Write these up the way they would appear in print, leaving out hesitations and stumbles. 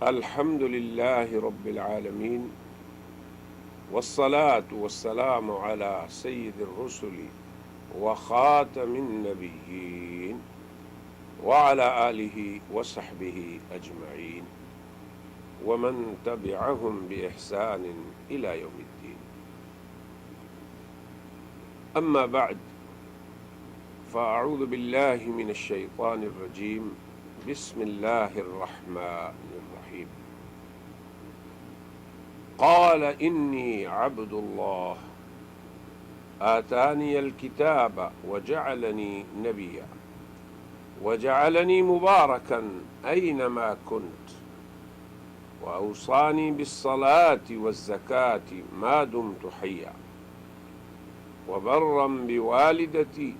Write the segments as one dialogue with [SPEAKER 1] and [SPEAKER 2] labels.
[SPEAKER 1] الحمد لله رب العالمين والصلاة والسلام على سيد الرسل وخاتم النبيين وعلى آله وصحبه أجمعين ومن تبعهم بإحسان إلى يوم الدين. أما بعد، فأعوذ بالله من الشيطان الرجيم. بسم الله الرحمن الرحيم. قال إني عبد الله آتاني الكتاب وجعلني نبيا وجعلني مباركا أينما كنت وأوصاني بالصلاة والزكاة ما دمت حيا وبرا بوالدتي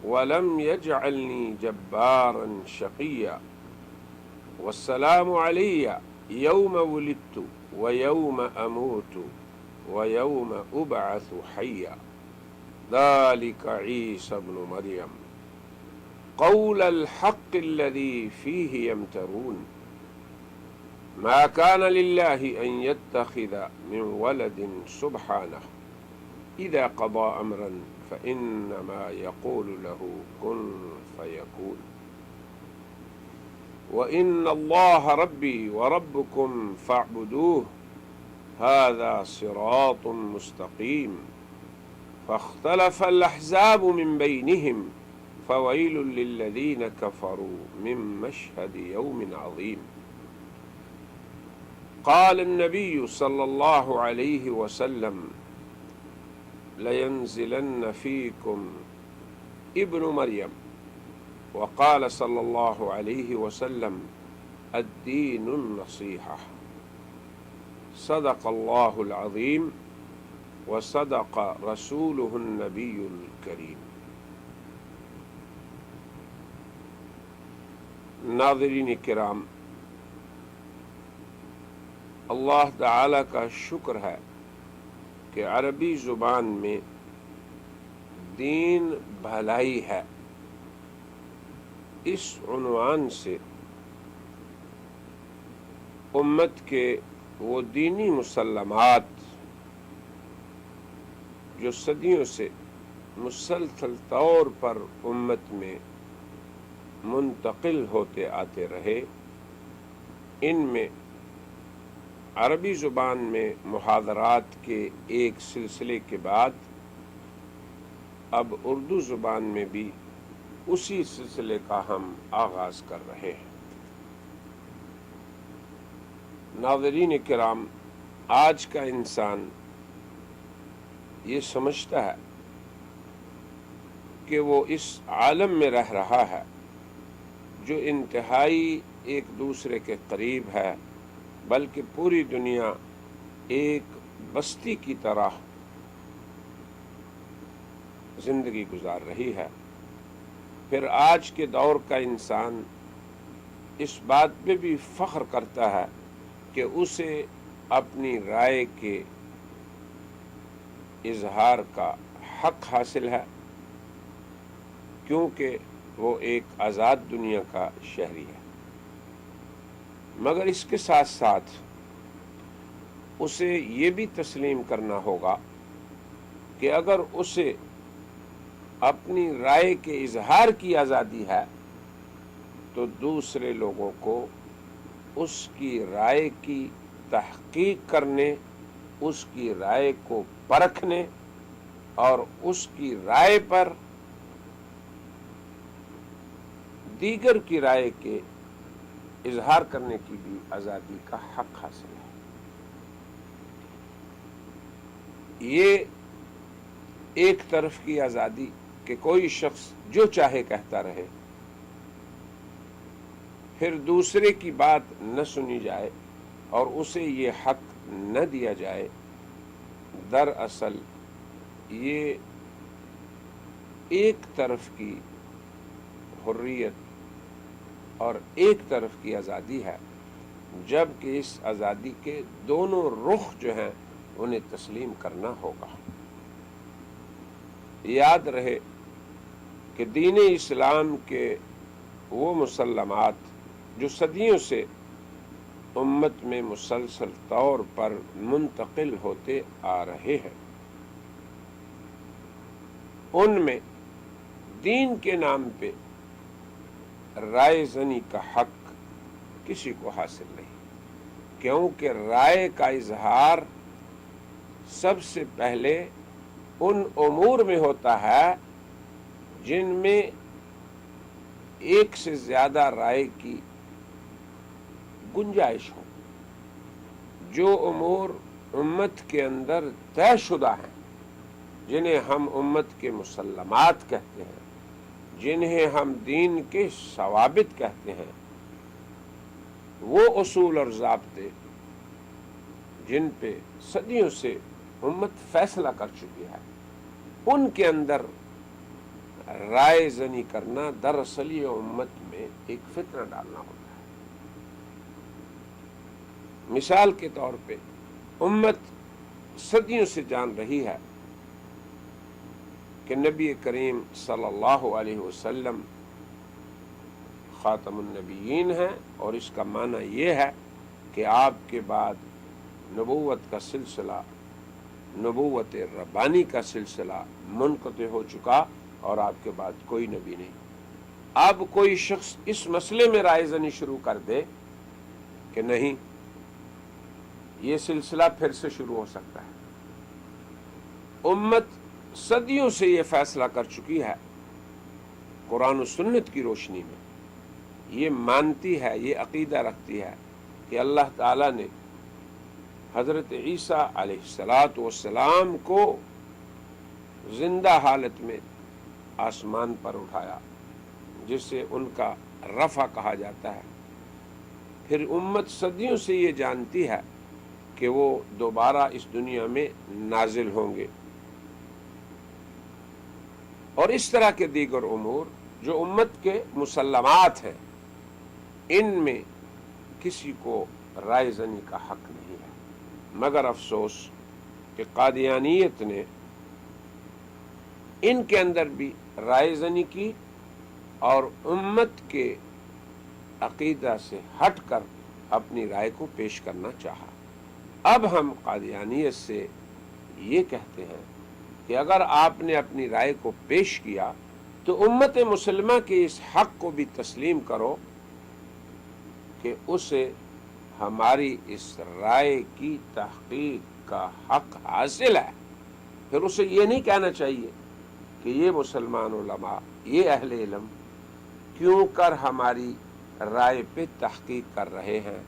[SPEAKER 1] ولم يجعلني جبارا شقيا والسلام علي يوم ولدت ويوم أموت ويوم أبعث حيا ذلك عيسى ابن مريم قول الحق الذي فيه يمترون ما كان لله أن يتخذ من ولد سبحانه إذا قضى أمرا فإنما يقول له كن فيكون وإن الله ربي وربكم فاعبدوه هذا صراط مستقيم فاختلف الأحزاب من بينهم فويل للذين كفروا من مشهد يوم عظيم. قال النبي صلى الله عليه وسلم لينزلن فيكم ابن مريم وقال صلى الله عليه وسلم الدين النصيحة. صدق الله العظيم وصدق رسوله النبي الكريم. ناظرین کرام، اللہ تعالی کا شکر ہے کہ عربی زبان میں دین بھلائی ہے اس عنوان سے امت کے وہ دینی مسلمات جو صدیوں سے مسلسل طور پر امت میں منتقل ہوتے آتے رہے، ان میں عربی زبان میں محاضرات کے ایک سلسلے کے بعد اب اردو زبان میں بھی اسی سلسلے کا ہم آغاز کر رہے ہیں۔ ناظرین کرام، آج کا انسان یہ سمجھتا ہے کہ وہ اس عالم میں رہ رہا ہے جو انتہائی ایک دوسرے کے قریب ہے، بلکہ پوری دنیا ایک بستی کی طرح زندگی گزار رہی ہے۔ پھر آج کے دور کا انسان اس بات پہ بھی فخر کرتا ہے کہ اسے اپنی رائے کے اظہار کا حق حاصل ہے، کیونکہ وہ ایک آزاد دنیا کا شہری ہے۔ مگر اس کے ساتھ ساتھ اسے یہ بھی تسلیم کرنا ہوگا کہ اگر اسے اپنی رائے کے اظہار کی آزادی ہے تو دوسرے لوگوں کو اس کی رائے کی تحقیق کرنے، اس کی رائے کو پرکھنے اور اس کی رائے پر دیگر کی رائے کے اظہار کرنے کی بھی آزادی کا حق حاصل ہے۔ یہ ایک طرف کی آزادی کہ کوئی شخص جو چاہے کہتا رہے، پھر دوسرے کی بات نہ سنی جائے اور اسے یہ حق نہ دیا جائے، دراصل یہ ایک طرف کی حریت اور ایک طرف کی آزادی ہے، جبکہ اس آزادی کے دونوں رخ جو ہیں انہیں تسلیم کرنا ہوگا۔ یاد رہے کہ دین اسلام کے وہ مسلمات جو صدیوں سے امت میں مسلسل طور پر منتقل ہوتے آ رہے ہیں، ان میں دین کے نام پہ رائے زنی کا حق کسی کو حاصل نہیں، کیونکہ رائے کا اظہار سب سے پہلے ان امور میں ہوتا ہے جن میں ایک سے زیادہ رائے کی گنجائش ہو، جو امور امت کے اندر طے شدہ ہیں، جنہیں ہم امت کے مسلمات کہتے ہیں، جنہیں ہم دین کے ثوابت کہتے ہیں، وہ اصول اور ضابطے جن پہ صدیوں سے امت فیصلہ کر چکی ہے، ان کے اندر رائے زنی کرنا دراصل یہ امت میں ایک فتنہ ڈالنا ہوتا ہے۔ مثال کے طور پہ امت صدیوں سے جان رہی ہے کہ نبی کریم صلی اللہ علیہ وسلم خاتم النبیین ہیں، اور اس کا معنی یہ ہے کہ آپ کے بعد نبوت کا سلسلہ، نبوت ربانی کا سلسلہ منقطع ہو چکا، اور آپ کے بعد کوئی نبی نہیں۔ اب کوئی شخص اس مسئلے میں رائے زنی شروع کر دے کہ نہیں، یہ سلسلہ پھر سے شروع ہو سکتا ہے۔ امت صدیوں سے یہ فیصلہ کر چکی ہے، قرآن و سنت کی روشنی میں یہ مانتی ہے، یہ عقیدہ رکھتی ہے کہ اللہ تعالیٰ نے حضرت عیسیٰ علیہ السلام کو زندہ حالت میں آسمان پر اٹھایا، جسے ان کا رفع کہا جاتا ہے۔ پھر امت صدیوں سے یہ جانتی ہے کہ وہ دوبارہ اس دنیا میں نازل ہوں گے، اور اس طرح کے دیگر امور جو امت کے مسلمات ہیں، ان میں کسی کو رائے زنی کا حق نہیں ہے۔ مگر افسوس کہ قادیانیت نے ان کے اندر بھی رائے زنی کی، اور امت کے عقیدہ سے ہٹ کر اپنی رائے کو پیش کرنا چاہا۔ اب ہم قادیانیت سے یہ کہتے ہیں کہ اگر آپ نے اپنی رائے کو پیش کیا تو امت مسلمہ کے اس حق کو بھی تسلیم کرو کہ اسے ہماری اس رائے کی تحقیق کا حق حاصل ہے۔ پھر اسے یہ نہیں کہنا چاہیے کہ یہ مسلمان علماء، یہ اہل علم کیوں کر ہماری رائے پہ تحقیق کر رہے ہیں،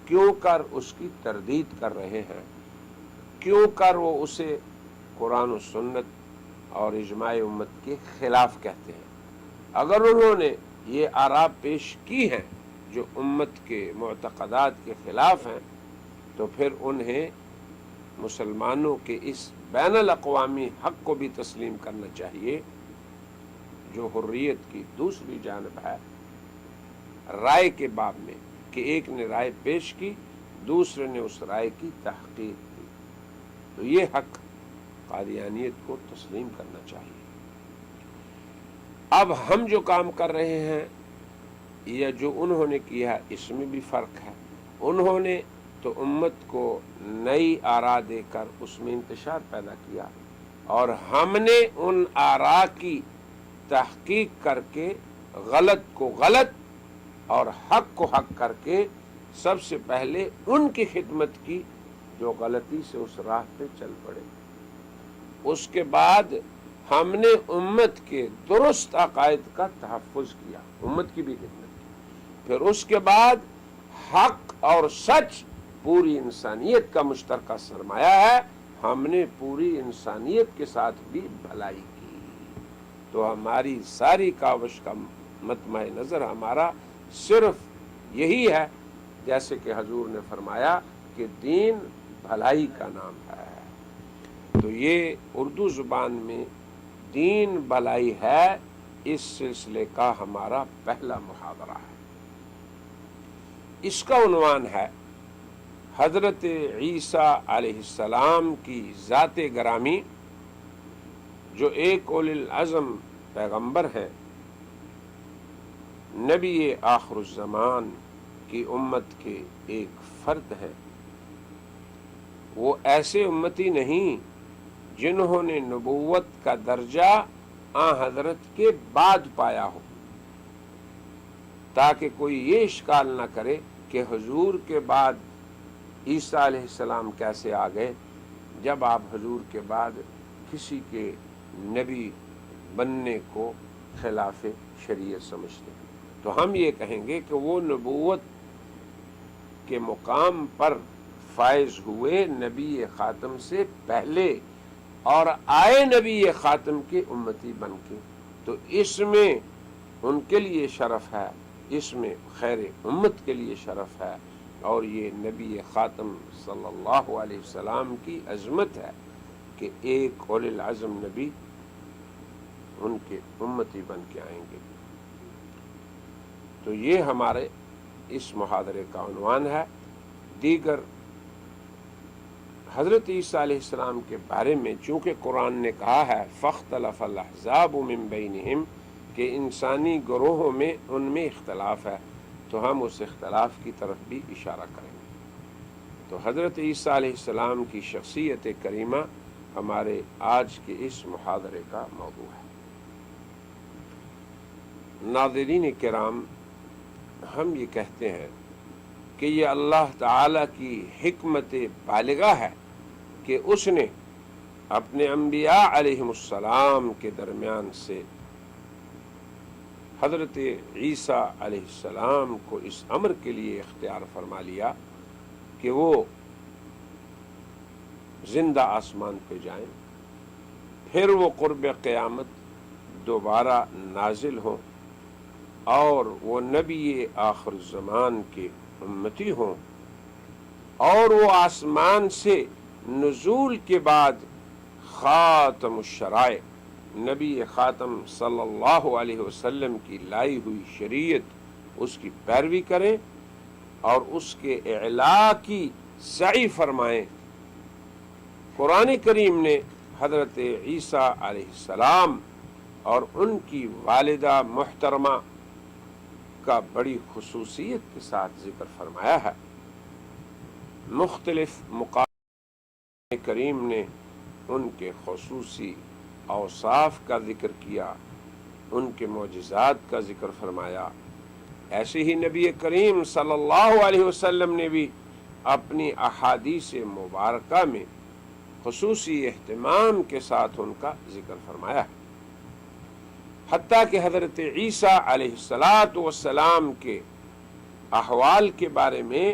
[SPEAKER 1] کیوں کر اس کی تردید کر رہے ہیں، کیوں کر وہ اسے قرآن و سنت اور اجماع امت کے خلاف کہتے ہیں۔ اگر انہوں نے یہ آراء پیش کی ہیں جو امت کے معتقدات کے خلاف ہیں، تو پھر انہیں مسلمانوں کے اس بین الاقوامی حق کو بھی تسلیم کرنا چاہیے جو حریت کی دوسری جانب ہے، رائے کے باب میں، کہ ایک نے رائے پیش کی، دوسرے نے اس رائے کی تحقیق کی۔ تو یہ حق قادیانیت کو تسلیم کرنا چاہیے۔ اب ہم جو کام کر رہے ہیں یا جو انہوں نے کیا، اس میں بھی فرق ہے۔ انہوں نے تو امت کو نئی آراء دے کر اس میں انتشار پیدا کیا، اور ہم نے ان آراء کی تحقیق کر کے غلط کو غلط اور حق کو حق کر کے سب سے پہلے ان کی خدمت کی جو غلطی سے اس راہ پہ چل پڑے۔ اس کے بعد ہم نے امت کے درست عقائد کا تحفظ کیا، امت کی بھی خدمت کی۔ پھر اس کے بعد حق اور سچ پوری انسانیت کا مشترکہ سرمایہ ہے، ہم نے پوری انسانیت کے ساتھ بھی بھلائی کی۔ تو ہماری ساری کاوش کا مطمع نظر ہمارا صرف یہی ہے، جیسے کہ حضور نے فرمایا کہ دین بھلائی کا نام ہے۔ تو یہ اردو زبان میں دین بھلائی ہے، اس سلسلے کا ہمارا پہلا محاورہ ہے۔ اس کا عنوان ہے حضرت عیسیٰ علیہ السلام کی ذات گرامی، جو ایک اولی العزم پیغمبر ہیں، نبی آخر الزمان کی امت کے ایک فرد ہیں، وہ ایسے امتی نہیں جنہوں نے نبوت کا درجہ آن حضرت کے بعد پایا ہو، تاکہ کوئی یہ اشکال نہ کرے کہ حضور کے بعد عیسیٰ علیہ السلام کیسے آ گئے، جب آپ حضور کے بعد کسی کے نبی بننے کو خلاف شریعت سمجھتے ہیں۔ تو ہم یہ کہیں گے کہ وہ نبوت کے مقام پر فائز ہوئے نبی خاتم سے پہلے اور آئے نبی خاتم کے امتی بن کے، تو اس میں ان کے لیے شرف ہے، اس میں خیر امت کے لیے شرف ہے، اور یہ نبی خاتم صلی اللہ علیہ وسلم کی عظمت ہے کہ ایک اولی العزم نبی ان کے امتی بن کے آئیں گے۔ تو یہ ہمارے اس محاضرے کا عنوان ہے۔ دیگر حضرت عیسیٰ علیہ السلام کے بارے میں چونکہ قرآن نے کہا ہے فاختلف الاحزاب من بینہم کہ انسانی گروہوں میں ان میں اختلاف ہے، تو ہم اس اختلاف کی طرف بھی اشارہ کریں گے۔ تو حضرت عیسیٰ علیہ السلام کی شخصیت کریمہ ہمارے آج کے اس محاضرے کا موضوع ہے۔ ناظرین کرام، ہم یہ کہتے ہیں کہ یہ اللہ تعالی کی حکمت بالغہ ہے کہ اس نے اپنے انبیاء علیہم السلام کے درمیان سے حضرت عیسیٰ علیہ السلام کو اس امر کے لیے اختیار فرما لیا کہ وہ زندہ آسمان پہ جائیں، پھر وہ قرب قیامت دوبارہ نازل ہوں اور وہ نبی آخر الزمان کے امتی ہوں، اور وہ آسمان سے نزول کے بعد خاتم الشرائع نبی خاتم صلی اللہ علیہ وسلم کی لائی ہوئی شریعت اس کی پیروی کریں اور اس کے اعلاء کی سعی فرمائیں۔ قرآن کریم نے حضرت عیسیٰ علیہ السلام اور ان کی والدہ محترمہ کا بڑی خصوصیت کے ساتھ ذکر فرمایا ہے۔ مختلف مقام کریم نے ان کے خصوصی اوصاف کا ذکر کیا، ان کے معجزات کا ذکر فرمایا۔ ایسے ہی نبی کریم صلی اللہ علیہ وسلم نے بھی اپنی احادیث مبارکہ میں خصوصی اہتمام کے ساتھ ان کا ذکر فرمایا ہے، حتیٰ کہ حضرت عیسیٰ علیہ السلام کے احوال کے بارے میں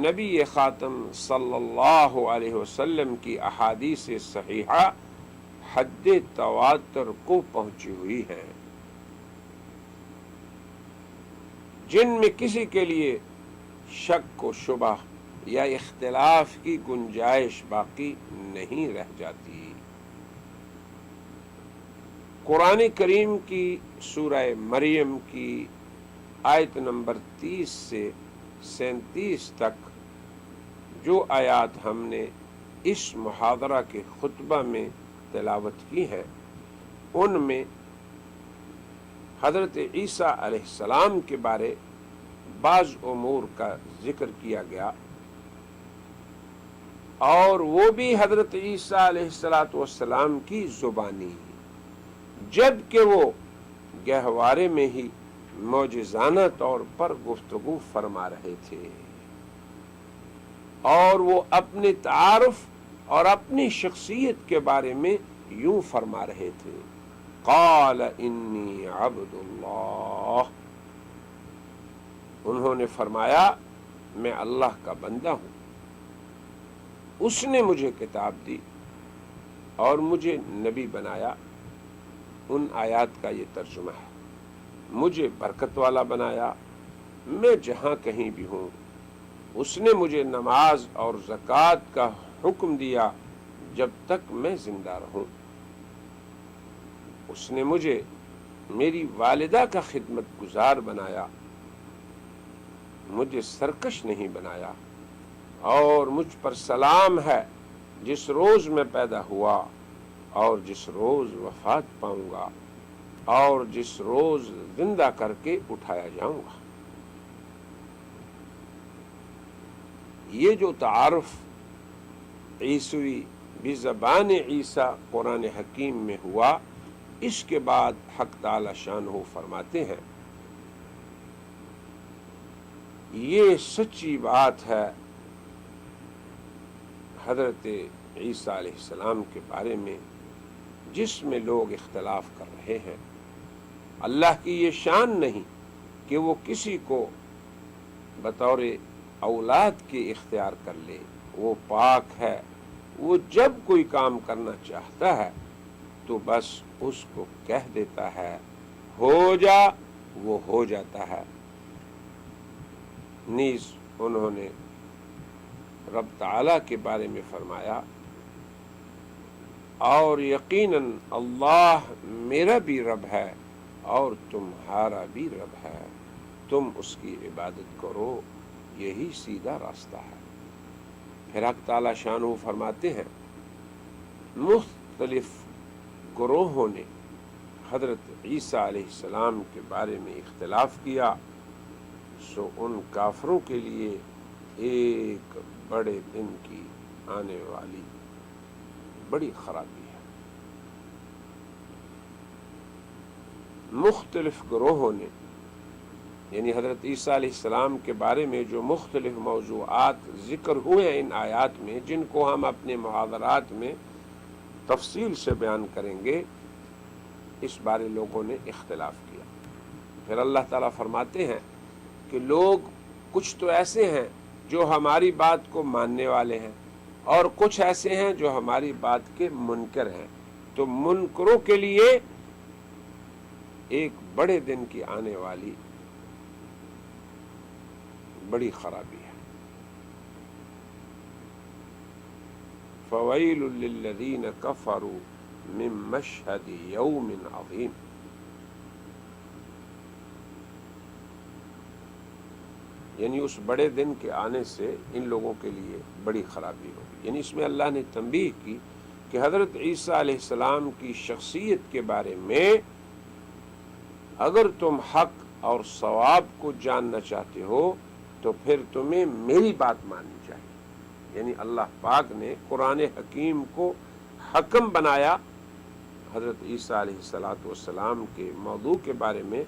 [SPEAKER 1] نبی خاتم صلی اللہ علیہ وسلم کی احادیث صحیحہ حد تواتر کو پہنچی ہوئی ہیں، جن میں کسی کے لیے شک و شبہ یا اختلاف کی گنجائش باقی نہیں رہ جاتی۔ قرآن کریم کی سورہ مریم کی آیت نمبر 30 سے 37 تک جو آیات ہم نے اس محاضرہ کے خطبہ میں تلاوت کی ہیں، ان میں حضرت عیسیٰ علیہ السلام کے بارے بعض امور کا ذکر کیا گیا، اور وہ بھی حضرت عیسیٰ علیہ السلام کی زبانی، جبکہ وہ گہوارے میں ہی معجزانہ طور پر گفتگو فرما رہے تھے، اور وہ اپنے تعارف اور اپنی شخصیت کے بارے میں یوں فرما رہے تھے، قال انی عبد اللہ، انہوں نے فرمایا میں اللہ کا بندہ ہوں، اس نے مجھے کتاب دی اور مجھے نبی بنایا۔ ان آیات کا یہ ترجمہ ہے، مجھے برکت والا بنایا، میں جہاں کہیں بھی ہوں، اس نے مجھے نماز اور زکوٰۃ کا حکم دیا جب تک میں زندہ رہوں، اس نے مجھے میری والدہ کا خدمت گزار بنایا، مجھے سرکش نہیں بنایا، اور مجھ پر سلام ہے جس روز میں پیدا ہوا اور جس روز وفات پاؤں گا اور جس روز زندہ کر کے اٹھایا جاؤں گا۔ یہ جو تعارف عیسوی بزبان عیسیٰ قرآن حکیم میں ہوا، اس کے بعد حق تعالی شانہ فرماتے ہیں یہ سچی بات ہے حضرت عیسیٰ علیہ السلام کے بارے میں جس میں لوگ اختلاف کر رہے ہیں۔ اللہ کی یہ شان نہیں کہ وہ کسی کو بطور اولاد کے اختیار کر لے، وہ پاک ہے، وہ جب کوئی کام کرنا چاہتا ہے تو بس اس کو کہہ دیتا ہے ہو جا، وہ ہو جاتا ہے۔ نیز انہوں نے رب تعالیٰ کے بارے میں فرمایا اور یقیناً اللہ میرا بھی رب ہے اور تمہارا بھی رب ہے، تم اس کی عبادت کرو، یہی سیدھا راستہ ہے۔ پھر حق تعالی شانہ فرماتے ہیں مختلف گروہوں نے حضرت عیسیٰ علیہ السلام کے بارے میں اختلاف کیا، سو ان کافروں کے لیے ایک بڑے دن کی آنے والی بڑی خرابی ہے۔ مختلف گروہوں نے یعنی حضرت عیسیٰ علیہ السلام کے بارے میں جو مختلف موضوعات ذکر ہوئے ہیں ان آیات میں، جن کو ہم اپنے محاضرات میں تفصیل سے بیان کریں گے، اس بارے لوگوں نے اختلاف کیا۔ پھر اللہ تعالیٰ فرماتے ہیں کہ لوگ کچھ تو ایسے ہیں جو ہماری بات کو ماننے والے ہیں اور کچھ ایسے ہیں جو ہماری بات کے منکر ہیں، تو منکروں کے لیے ایک بڑے دن کی آنے والی بڑی خرابی ہے۔ فویل للذین کفروا من مشہد یوم عظیم، یعنی اس بڑے دن کے آنے سے ان لوگوں کے لیے بڑی خرابی ہوگی۔ یعنی اس میں اللہ نے تنبیہ کی کہ حضرت عیسیٰ علیہ السلام کی شخصیت کے بارے میں اگر تم حق اور ثواب کو جاننا چاہتے ہو تو پھر تمہیں میری بات ماننی چاہیے۔ یعنی اللہ پاک نے قرآن حکیم کو حکم بنایا حضرت عیسیٰ علیہ السلام کے موضوع کے بارے میں،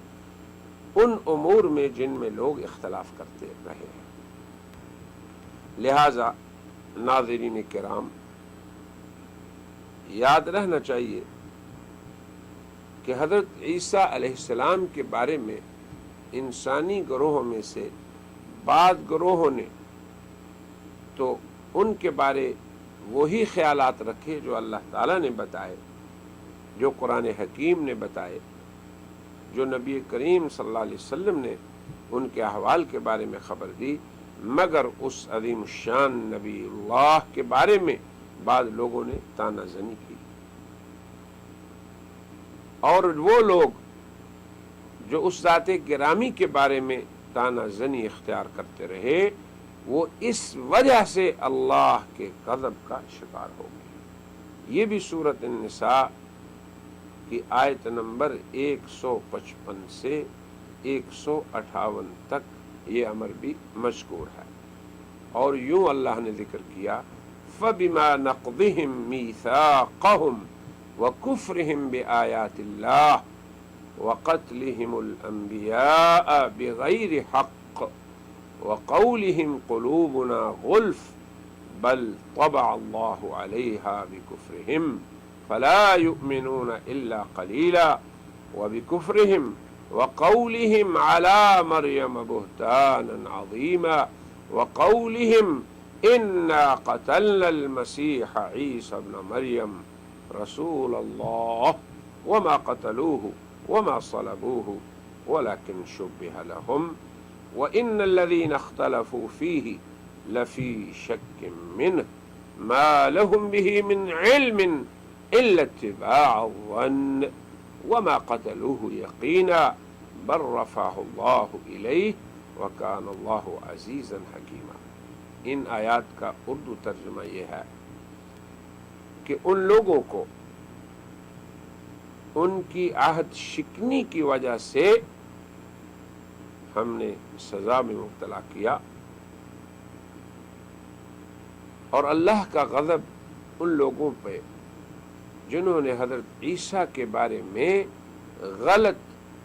[SPEAKER 1] ان امور میں جن میں لوگ اختلاف کرتے رہے ہیں۔ لہذا ناظرین کرام، یاد رہنا چاہیے کہ حضرت عیسیٰ علیہ السلام کے بارے میں انسانی گروہوں میں سے بعض گروہوں نے تو ان کے بارے وہی خیالات رکھے جو اللہ تعالیٰ نے بتائے، جو قرآن حکیم نے بتائے، جو نبی کریم صلی اللہ علیہ وسلم نے ان کے احوال کے بارے میں خبر دی، مگر اس عظیم الشان نبی اللہ کے بارے میں بعض لوگوں نے طعنہ زنی کی، اور وہ لوگ جو اس ذات گرامی کے بارے میں طعنہ زنی اختیار کرتے رہے، وہ اس وجہ سے اللہ کے غضب کا شکار ہو گئے۔ یہ بھی سورۃ النساء کی آیت نمبر 155 سے 158 تک یہ امر بھی مذکور ہے۔ اور یوں اللہ نے ذکر کیا فَبِمَا نَقْضِهِمْ مِيثَاقَهُمْ وَكُفْرِهِمْ بِآيَاتِ اللَّهِ وَقَتْلِهِمُ الْأَنْبِيَاءَ بِغَيْرِ حَقٍّ وَقَوْلِهِمْ قُلُوبُنَا غُلْفٌ بَلْ طَبَعَ اللَّهُ عَلَيْهَا بِكُفْرِهِمْ فَلَا يُؤْمِنُونَ إِلَّا قَلِيلًا وَبِكُفْرِهِمْ وَقَوْلِهِمْ عَلَى مَرْيَمَ بُهْتَانًا عَظِيمًا وَقَوْلِهِمْ إِنَّا قَتَلْنَا الْمَسِيحَ عِيسَى ابْنَ مَرْيَمَ رَسُولَ اللَّهِ وَمَا قَتَلُوهُ وَمَا صَلَبُوهُ وَلَكِنْ شُبِّهَ لَهُمْ وَإِنَّ الَّذِينَ اخْتَلَفُوا فِيهِ لَفِي شَكٍّ مِّنْهُ مَا لَهُمْ بِهِ مِنْ عِلْمٍ إِلَّا اتِّبَاعَ الظَّنِّ وَمَا قَتَلُوهُ يَقِينًا بَلْ رَفَعَهُ اللَّهُ إِلَيْهِ وَكَانَ اللَّهُ عَزِيزًا حَكِيمًا۔ ان آیات کا اردو ترجمہ یہ ہے کہ ان لوگوں کو ان کی عہد شکنی کی وجہ سے ہم نے سزا میں مبتلا کیا، اور اللہ کا غضب ان لوگوں پہ جنہوں نے حضرت عیسیٰ کے بارے میں غلط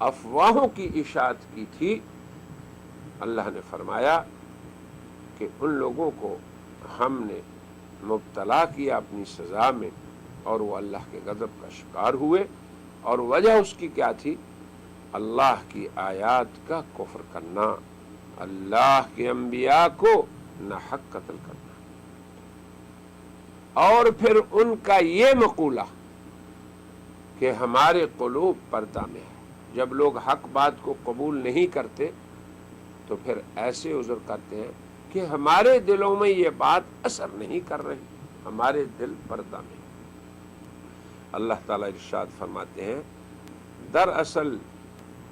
[SPEAKER 1] افواہوں کی اشاعت کی تھی۔ اللہ نے فرمایا کہ ان لوگوں کو ہم نے مبتلا کیا اپنی سزا میں، اور وہ اللہ کے غضب کا شکار ہوئے، اور وجہ اس کی کیا تھی؟ اللہ کی آیات کا کفر کرنا، اللہ کے انبیاء کو ناحق قتل کرنا، اور پھر ان کا یہ مقولہ کہ ہمارے قلوب پردہ میں ہے۔ جب لوگ حق بات کو قبول نہیں کرتے تو پھر ایسے عذر کرتے ہیں کہ ہمارے دلوں میں یہ بات اثر نہیں کر رہی، ہمارے دل پردہ میں۔ اللہ تعالیٰ ارشاد فرماتے ہیں دراصل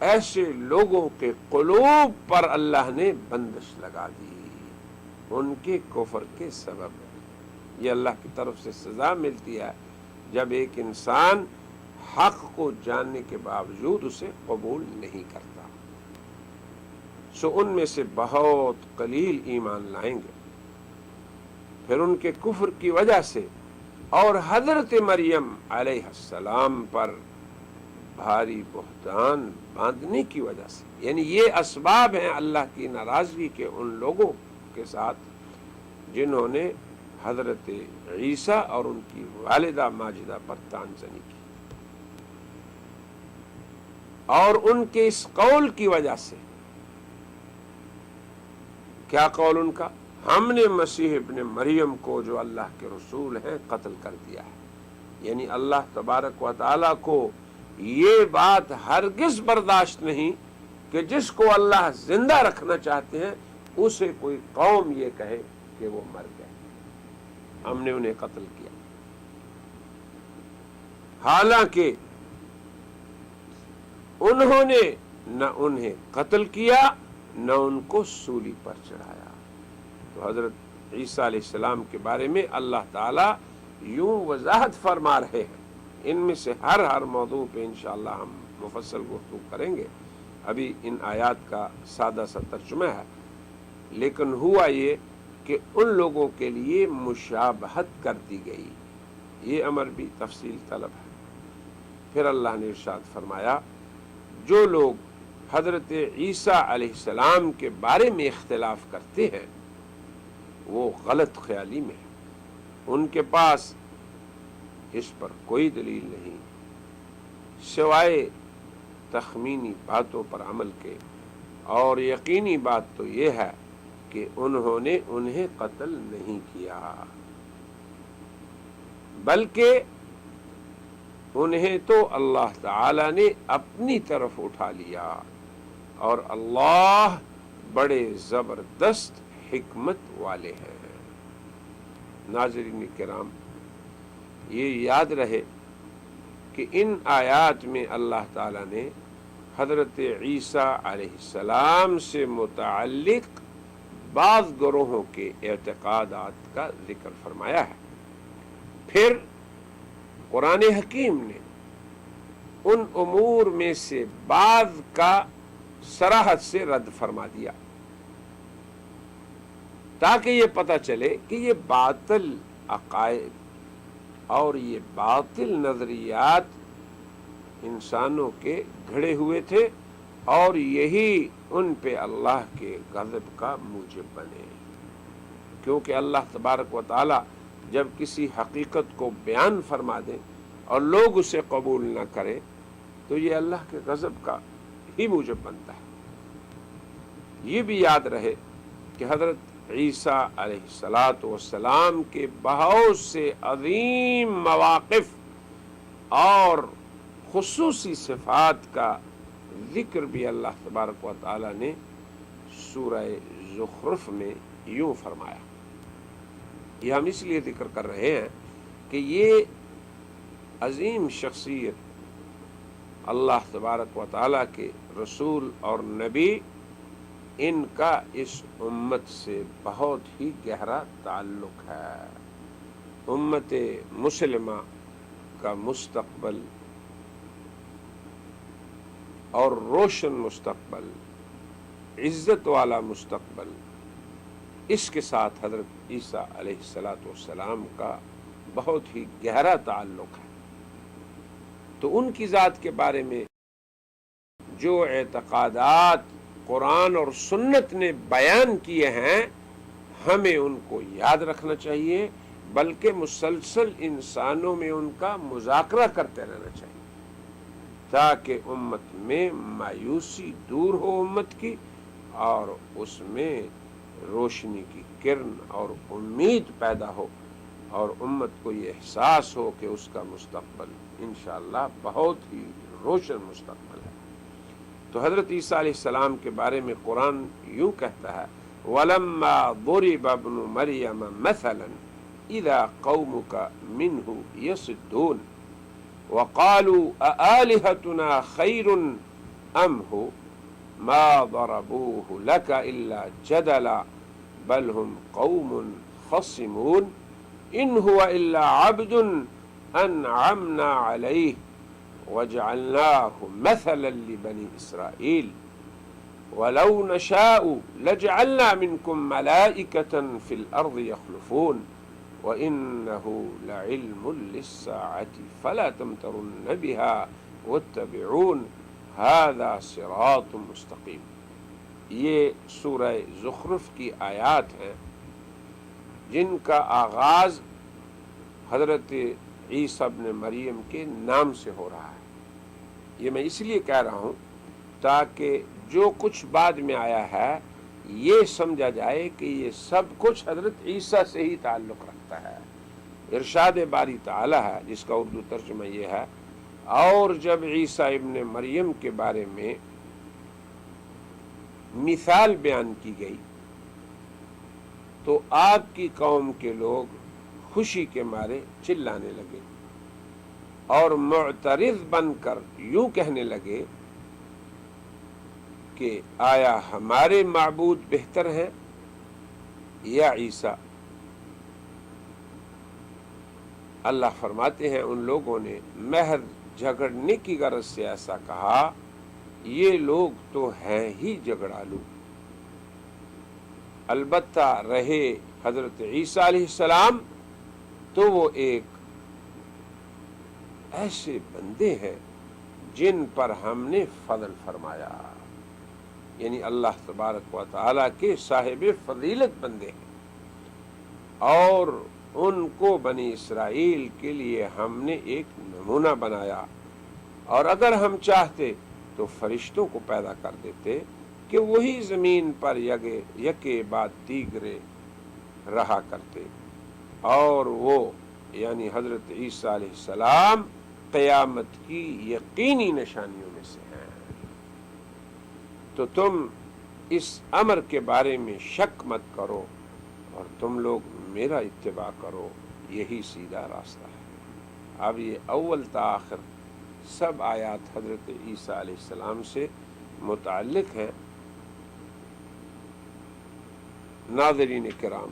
[SPEAKER 1] ایسے لوگوں کے قلوب پر اللہ نے بندش لگا دی ان کے کفر کے سبب۔ یہ اللہ کی طرف سے سزا ملتی ہے جب ایک انسان حق کو جاننے کے باوجود اسے قبول نہیں کرتا۔ سو ان میں سے بہت قلیل ایمان لائیں گے، پھر ان کے کفر کی وجہ سے اور حضرت مریم علیہ السلام پر بھاری بہتان باندھنے کی وجہ سے، یعنی یہ اسباب ہیں اللہ کی ناراضگی کے ان لوگوں کے ساتھ جنہوں نے حضرت عیسیٰ اور ان کی والدہ ماجدہ پر طعن زنی کی، اور ان کے اس قول کی وجہ سے۔ کیا قول ان کا؟ ہم نے مسیح ابن مریم کو جو اللہ کے رسول ہیں قتل کر دیا ہے، یعنی اللہ تبارک و تعالیٰ کو یہ بات ہرگز برداشت نہیں کہ جس کو اللہ زندہ رکھنا چاہتے ہیں اسے کوئی قوم یہ کہے کہ وہ مر گئے، ہم نے انہیں قتل کیا، حالانکہ انہوں نے نہ انہیں قتل کیا نہ ان کو سولی پر چڑھایا۔ تو حضرت عیسیٰ علیہ السلام کے بارے میں اللہ تعالیٰ یوں وضاحت فرما رہے ہیں، ان میں سے ہر موضوع پہ انشاءاللہ ہم مفصل گفتگو کریں گے، ابھی ان آیات کا سادہ سا ترجمہ ہے، لیکن ہوا یہ کہ ان لوگوں کے لیے مشابہت کر دی گئی، یہ امر بھی تفصیل طلب ہے۔ پھر اللہ نے ارشاد فرمایا جو لوگ حضرت عیسیٰ علیہ السلام کے بارے میں اختلاف کرتے ہیں وہ غلط خیالی میں ہیں، ان کے پاس اس پر کوئی دلیل نہیں سوائے تخمینی باتوں پر عمل کے، اور یقینی بات تو یہ ہے کہ انہوں نے انہیں قتل نہیں کیا بلکہ انہیں تو اللہ تعالی نے اپنی طرف اٹھا لیا، اور اللہ بڑے زبردست حکمت والے ہیں۔ ناظرین کرام، یہ یاد رہے کہ ان آیات میں اللہ تعالی نے حضرت عیسیٰ علیہ السلام سے متعلق بعض گروہوں کے اعتقادات کا ذکر فرمایا ہے، پھر قرآن حکیم نے ان امور میں سے بعض کا صراحت سے رد فرما دیا تاکہ یہ پتہ چلے کہ یہ باطل عقائد اور یہ باطل نظریات انسانوں کے گھڑے ہوئے تھے، اور یہی ان پہ اللہ کے غضب کا موجب بنے، کیونکہ اللہ تبارک و تعالی جب کسی حقیقت کو بیان فرما دیں اور لوگ اسے قبول نہ کریں تو یہ اللہ کے غضب کا ہی موجب بنتا ہے۔ یہ بھی یاد رہے کہ حضرت عیسیٰ علیہ السلام کے بہت سے عظیم مواقف اور خصوصی صفات کا ذکر بھی اللہ تبارک و تعالی نے سورہ زخرف میں یوں فرمایا۔ یہ ہم اس لیے ذکر کر رہے ہیں کہ یہ عظیم شخصیت اللہ تبارک و تعالیٰ کے رسول اور نبی، ان کا اس امت سے بہت ہی گہرا تعلق ہے۔ امت مسلمہ کا مستقبل اور روشن مستقبل، عزت والا مستقبل اس کے ساتھ حضرت عیسیٰ علیہ السلام کا بہت ہی گہرا تعلق ہے۔ تو ان کی ذات کے بارے میں جو اعتقادات قرآن اور سنت نے بیان کیے ہیں ہمیں ان کو یاد رکھنا چاہیے، بلکہ مسلسل انسانوں میں ان کا مذاکرہ کرتے رہنا چاہیے تاکہ امت میں مایوسی دور ہو امت کی، اور اس میں روشنی کی کرن اور امید پیدا ہو، اور امت کو یہ احساس ہو کہ اس کا مستقبل انشاءاللہ بہت ہی روشن مستقبل ہے۔ تو حضرت عیسیٰ علیہ السلام کے بارے میں قرآن یوں کہتا ہے وَلَمَّا ضُرِبَ ابْنُ مَرْيَمَ مَثَلًا إِذَا قَوْمُكَ مِنْهُ يَصِدُّونَ وَقَالُوا أَآلِهَتُنَا خَيْرٌ أَمْ هُوَ مَا ضَرَبُوهُ لَكَ إِلَّا جَدَلًا بَلْ هُمْ قَوْمٌ خَصِمُونَ إِنْ هُوَ إِلَّا عَبْدٌ أَنْعَمْنَا عَلَيْهِ وَجَعَلْنَاهُ مَثَلًا لِبَنِي إِسْرَائِيلَ وَلَوْ نَشَاءُ لَجَعَلْنَا مِنْكُمْ مَلَائِكَةً فِي الْأَرْضِ يَخْلُفُونَ وَإِنَّهُ لَعِلْمٌ لِلسَّاعَةِ فَلَا تَمْتَرُنَّ بِهَا وَاتَّبِعُونِ هَذَا صِرَاطٌ مُسْتَقِيمٌ۔ یہ سورہ زخرف کی آیات ہیں جن کا آغاز حضرت عیسیٰ ابن مریم کے نام سے ہو رہا ہے۔ یہ میں اس لیے کہہ رہا ہوں تاکہ جو کچھ بعد میں آیا ہے یہ سمجھا جائے کہ یہ سب کچھ حضرت عیسیٰ سے ہی تعلق رکھتا ہے۔ ارشاد باری تعالی ہے جس کا اردو ترجمہ یہ ہے اور جب عیسیٰ ابن مریم کے بارے میں مثال بیان کی گئی تو آپ کی قوم کے لوگ خوشی کے مارے چلانے لگے اور معترض بن کر یوں کہنے لگے کہ آیا ہمارے معبود بہتر ہیں یا عیسیٰ؟ اللہ فرماتے ہیں ان لوگوں نے محض جھگڑنے کی غرض سے ایسا کہا، یہ لوگ تو ہیں ہی جھگڑالو۔ البتہ رہے حضرت عیسیٰ علیہ السلام تو وہ ایک ایسے بندے ہیں جن پر ہم نے فضل فرمایا، یعنی اللہ تبارک و تعالیٰ کے صاحب فضیلت بندے ہیں، اور ان کو بنی اسرائیل کے لیے ہم نے ایک نمونہ بنایا، اور اگر ہم چاہتے تو فرشتوں کو پیدا کر دیتے کہ وہی زمین پر یکے بعد دیگرے رہا کرتے، اور وہ یعنی حضرت عیسیٰ علیہ السلام قیامت کی یقینی نشانیوں میں سے ہیں۔ تو تم اس امر کے بارے میں شک مت کرو اور تم لوگ میرا اتباع کرو، یہی سیدھا راستہ ہے۔ اب یہ اول تا آخر سب آیات حضرت عیسیٰ علیہ السلام سے متعلق ہیں۔ ناظرین کرام،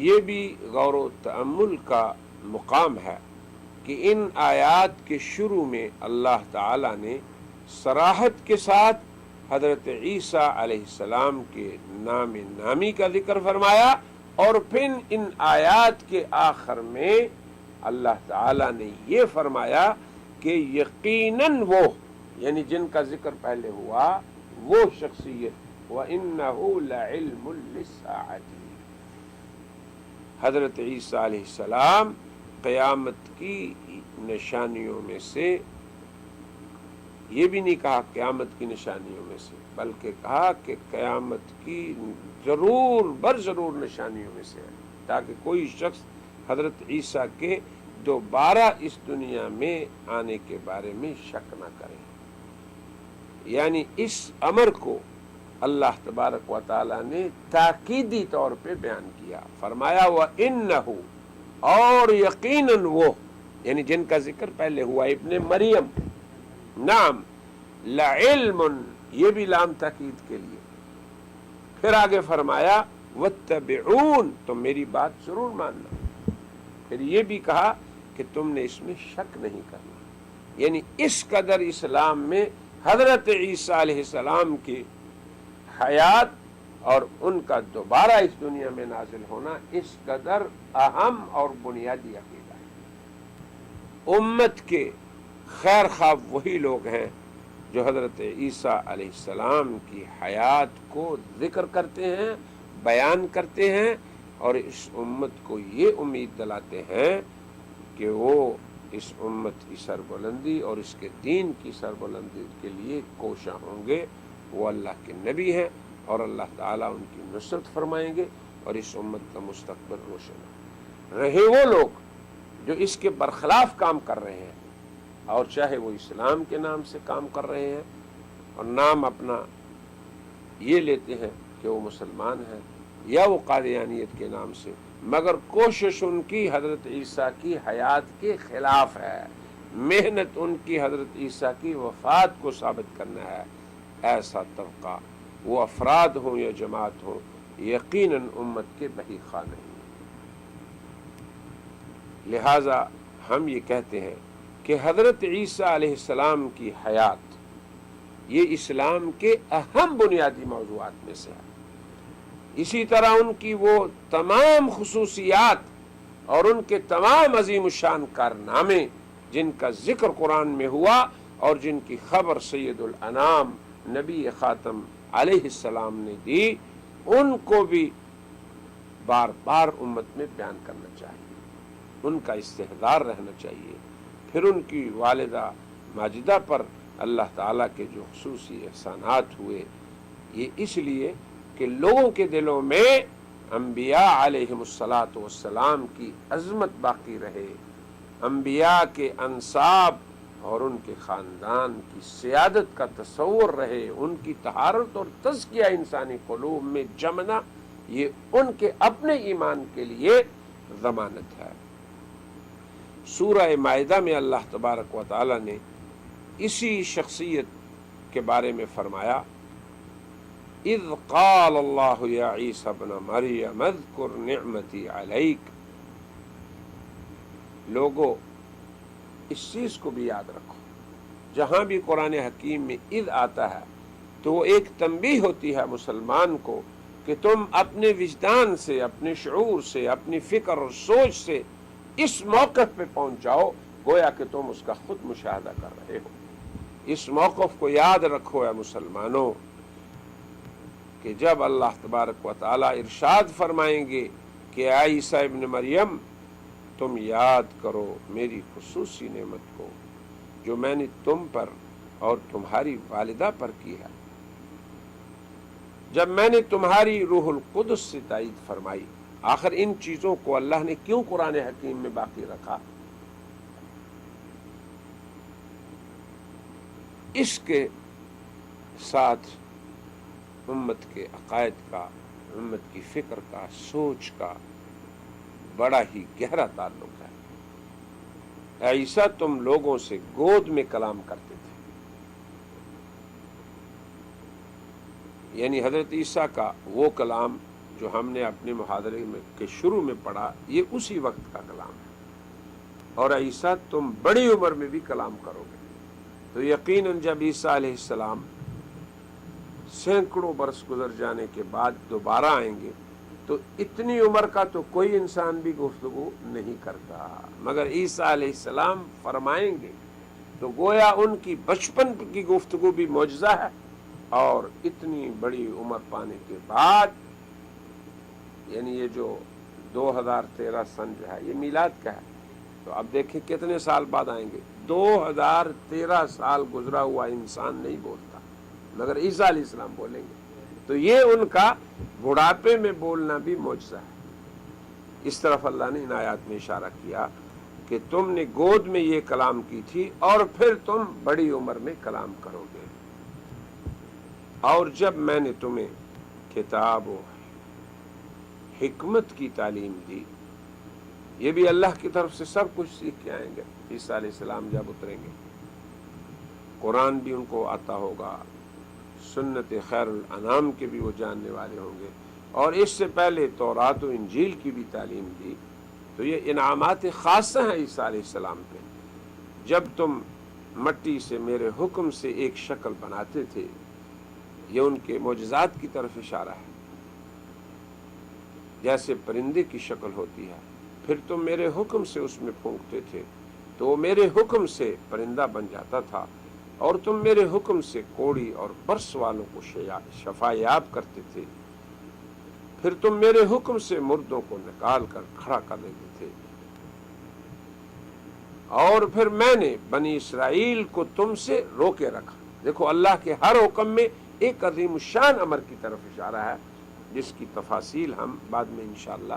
[SPEAKER 1] یہ بھی غور و تأمل کا مقام ہے کہ ان آیات کے شروع میں اللہ تعالی نے صراحت کے ساتھ حضرت عیسیٰ علیہ السلام کے نام نامی کا ذکر فرمایا، اور پھر ان آیات کے آخر میں اللہ تعالی نے یہ فرمایا کہ یقیناً وہ یعنی جن کا ذکر پہلے ہوا وہ شخصیت وَإِنَّهُ لَعِلْمٌ لِلسَّاعَةِ، حضرت عیسیٰ علیہ السلام قیامت کی نشانیوں میں سے، یہ بھی نہیں کہا قیامت کی نشانیوں میں سے، بلکہ کہا کہ قیامت کی ضرور ضرور نشانیوں میں سے ہے، تاکہ کوئی شخص حضرت عیسیٰ کے دوبارہ اس دنیا میں آنے کے بارے میں شک نہ کرے۔ یعنی اس امر کو اللہ تبارک و تعالی نے تاکیدی طور پہ بیان کیا، فرمایا وَإِنَّهُ، اور یقیناً وہ یعنی جن کا ذکر پہلے ہوا ابن مریم، نعم لعلم، یہ بھی لام تاکید کے لیے، پھر آگے فرمایا واتبعون، تم میری بات ضرور ماننا، پھر یہ بھی کہا کہ تم نے اس میں شک نہیں کرنا، یعنی اس قدر اسلام میں حضرت عیسیٰ علیہ السلام کی حیات اور ان کا دوبارہ اس دنیا میں نازل ہونا اس قدر اہم اور بنیادی عقیدہ ہے۔ امت کے خیر خواہ وہی لوگ ہیں جو حضرت عیسیٰ علیہ السلام کی حیات کو ذکر کرتے ہیں، بیان کرتے ہیں، اور اس امت کو یہ امید دلاتے ہیں کہ وہ اس امت کی سربلندی اور اس کے دین کی سربلندی کے لیے کوشاں ہوں گے۔ وہ اللہ کے نبی ہیں اور اللہ تعالیٰ ان کی نصرت فرمائیں گے اور اس امت کا مستقبل روشن ہے۔ رہے وہ لوگ جو اس کے برخلاف کام کر رہے ہیں، اور چاہے وہ اسلام کے نام سے کام کر رہے ہیں اور نام اپنا یہ لیتے ہیں کہ وہ مسلمان ہیں، یا وہ قادیانیت کے نام سے، مگر کوشش ان کی حضرت عیسیٰ کی حیات کے خلاف ہے، محنت ان کی حضرت عیسیٰ کی وفات کو ثابت کرنا ہے، ایسا طبقہ وہ افراد ہوں یا جماعت ہوں یقیناً امت کے بہی خواہ نہیں۔ لہذا ہم یہ کہتے ہیں کہ حضرت عیسیٰ علیہ السلام کی حیات یہ اسلام کے اہم بنیادی موضوعات میں سے ہے۔ اسی طرح ان کی وہ تمام خصوصیات اور ان کے تمام عظیم الشان کارنامے جن کا ذکر قرآن میں ہوا اور جن کی خبر سید الانام نبی خاتم علیہ السلام نے دی، ان کو بھی بار بار امت میں بیان کرنا چاہیے، ان کا استحضار رہنا چاہیے۔ پھر ان کی والدہ ماجدہ پر اللہ تعالیٰ کے جو خصوصی احسانات ہوئے، یہ اس لیے کہ لوگوں کے دلوں میں انبیاء علیہم الصلاۃ والسلام کی عظمت باقی رہے، انبیاء کے انساب اور ان کے خاندان کی سیادت کا تصور رہے، ان کی طہارت اور تزکیہ انسانی قلوب میں جمنا، یہ ان کے اپنے ایمان کے لیے ضمانت ہے۔ سورہ مائدہ میں اللہ تبارک و تعالی نے اسی شخصیت کے بارے میں فرمایا، اذ قال اللہ یا عیسی ابن مریم اذکر نعمتی علیک۔ لوگو اس چیز کو بھی یاد رکھو، جہاں بھی قرآن حکیم میں اذ آتا ہے تو وہ ایک تنبیہ ہوتی ہے مسلمان کو کہ تم اپنے وجدان سے، اپنے شعور سے، اپنی فکر اور سوچ سے اس موقف پہ پہنچ جاؤ گویا کہ تم اس کا خود مشاہدہ کر رہے ہو۔ اس موقف کو یاد رکھو اے مسلمانوں کہ جب اللہ تبارک و تعالی ارشاد فرمائیں گے کہ اے عیسیٰ ابن مریم تم یاد کرو میری خصوصی نعمت کو جو میں نے تم پر اور تمہاری والدہ پر کی ہے، جب میں نے تمہاری روح القدس سے تائید فرمائی۔ آخر ان چیزوں کو اللہ نے کیوں قرآن حکیم میں باقی رکھا؟ اس کے ساتھ امت کے عقائد کا، امت کی فکر کا، سوچ کا بڑا ہی گہرا تعلق ہے۔ اے عیسیٰ تم لوگوں سے گود میں کلام کرتے تھے، یعنی حضرت عیسیٰ کا وہ کلام جو ہم نے اپنے محاضرے میں کے شروع میں پڑھا یہ اسی وقت کا کلام ہے۔ اور اے عیسیٰ تم بڑی عمر میں بھی کلام کرو گے، تو یقیناً جب عیسیٰ علیہ السلام سینکڑوں برس گزر جانے کے بعد دوبارہ آئیں گے تو اتنی عمر کا تو کوئی انسان بھی گفتگو نہیں کرتا، مگر عیسیٰ علیہ السلام فرمائیں گے تو گویا ان کی بچپن کی گفتگو بھی معجزہ ہے، اور اتنی بڑی عمر پانے کے بعد، یعنی یہ جو 2013 سن جو ہے یہ میلاد کا ہے، تو اب دیکھیں کتنے سال بعد آئیں گے۔ 2013 سال گزرا ہوا انسان نہیں بولتا، مگر عیسیٰ علیہ السلام بولیں گے، تو یہ ان کا بڑھاپے میں بولنا بھی معجزہ ہے۔ اس طرف اللہ نے ان آیات میں اشارہ کیا کہ تم نے گود میں یہ کلام کی تھی اور پھر تم بڑی عمر میں کلام کرو گے، اور جب میں نے تمہیں کتاب و حکمت کی تعلیم دی، یہ بھی اللہ کی طرف سے سب کچھ سیکھ کے آئیں گے۔ عیسیٰ علیہ السلام جب اتریں گے قرآن بھی ان کو آتا ہوگا، سنت خیر الانام کے بھی وہ جاننے والے ہوں گے، اور اس سے پہلے تورات و انجیل کی بھی تعلیم دی، تو یہ انعامات خاصہ ہیں عیسیٰ علیہ السلام پہ۔ جب تم مٹی سے میرے حکم سے ایک شکل بناتے تھے، یہ ان کے معجزات کی طرف اشارہ ہے۔ جیسے پرندے کی شکل ہوتی ہے، پھر تم میرے حکم سے اس میں پھونکتے تھے تو وہ میرے حکم سے پرندہ بن جاتا تھا، اور تم میرے حکم سے کوڑی اور برس والوں کو شفا یاب کرتے تھے، پھر تم میرے حکم سے مردوں کو نکال کر کھڑا کر دیتے تھے، اور پھر میں نے بنی اسرائیل کو تم سے روکے رکھا۔ دیکھو اللہ کے ہر حکم میں ایک عظیم الشان امر کی طرف اشارہ ہے، جس کی تفاصیل ہم بعد میں انشاءاللہ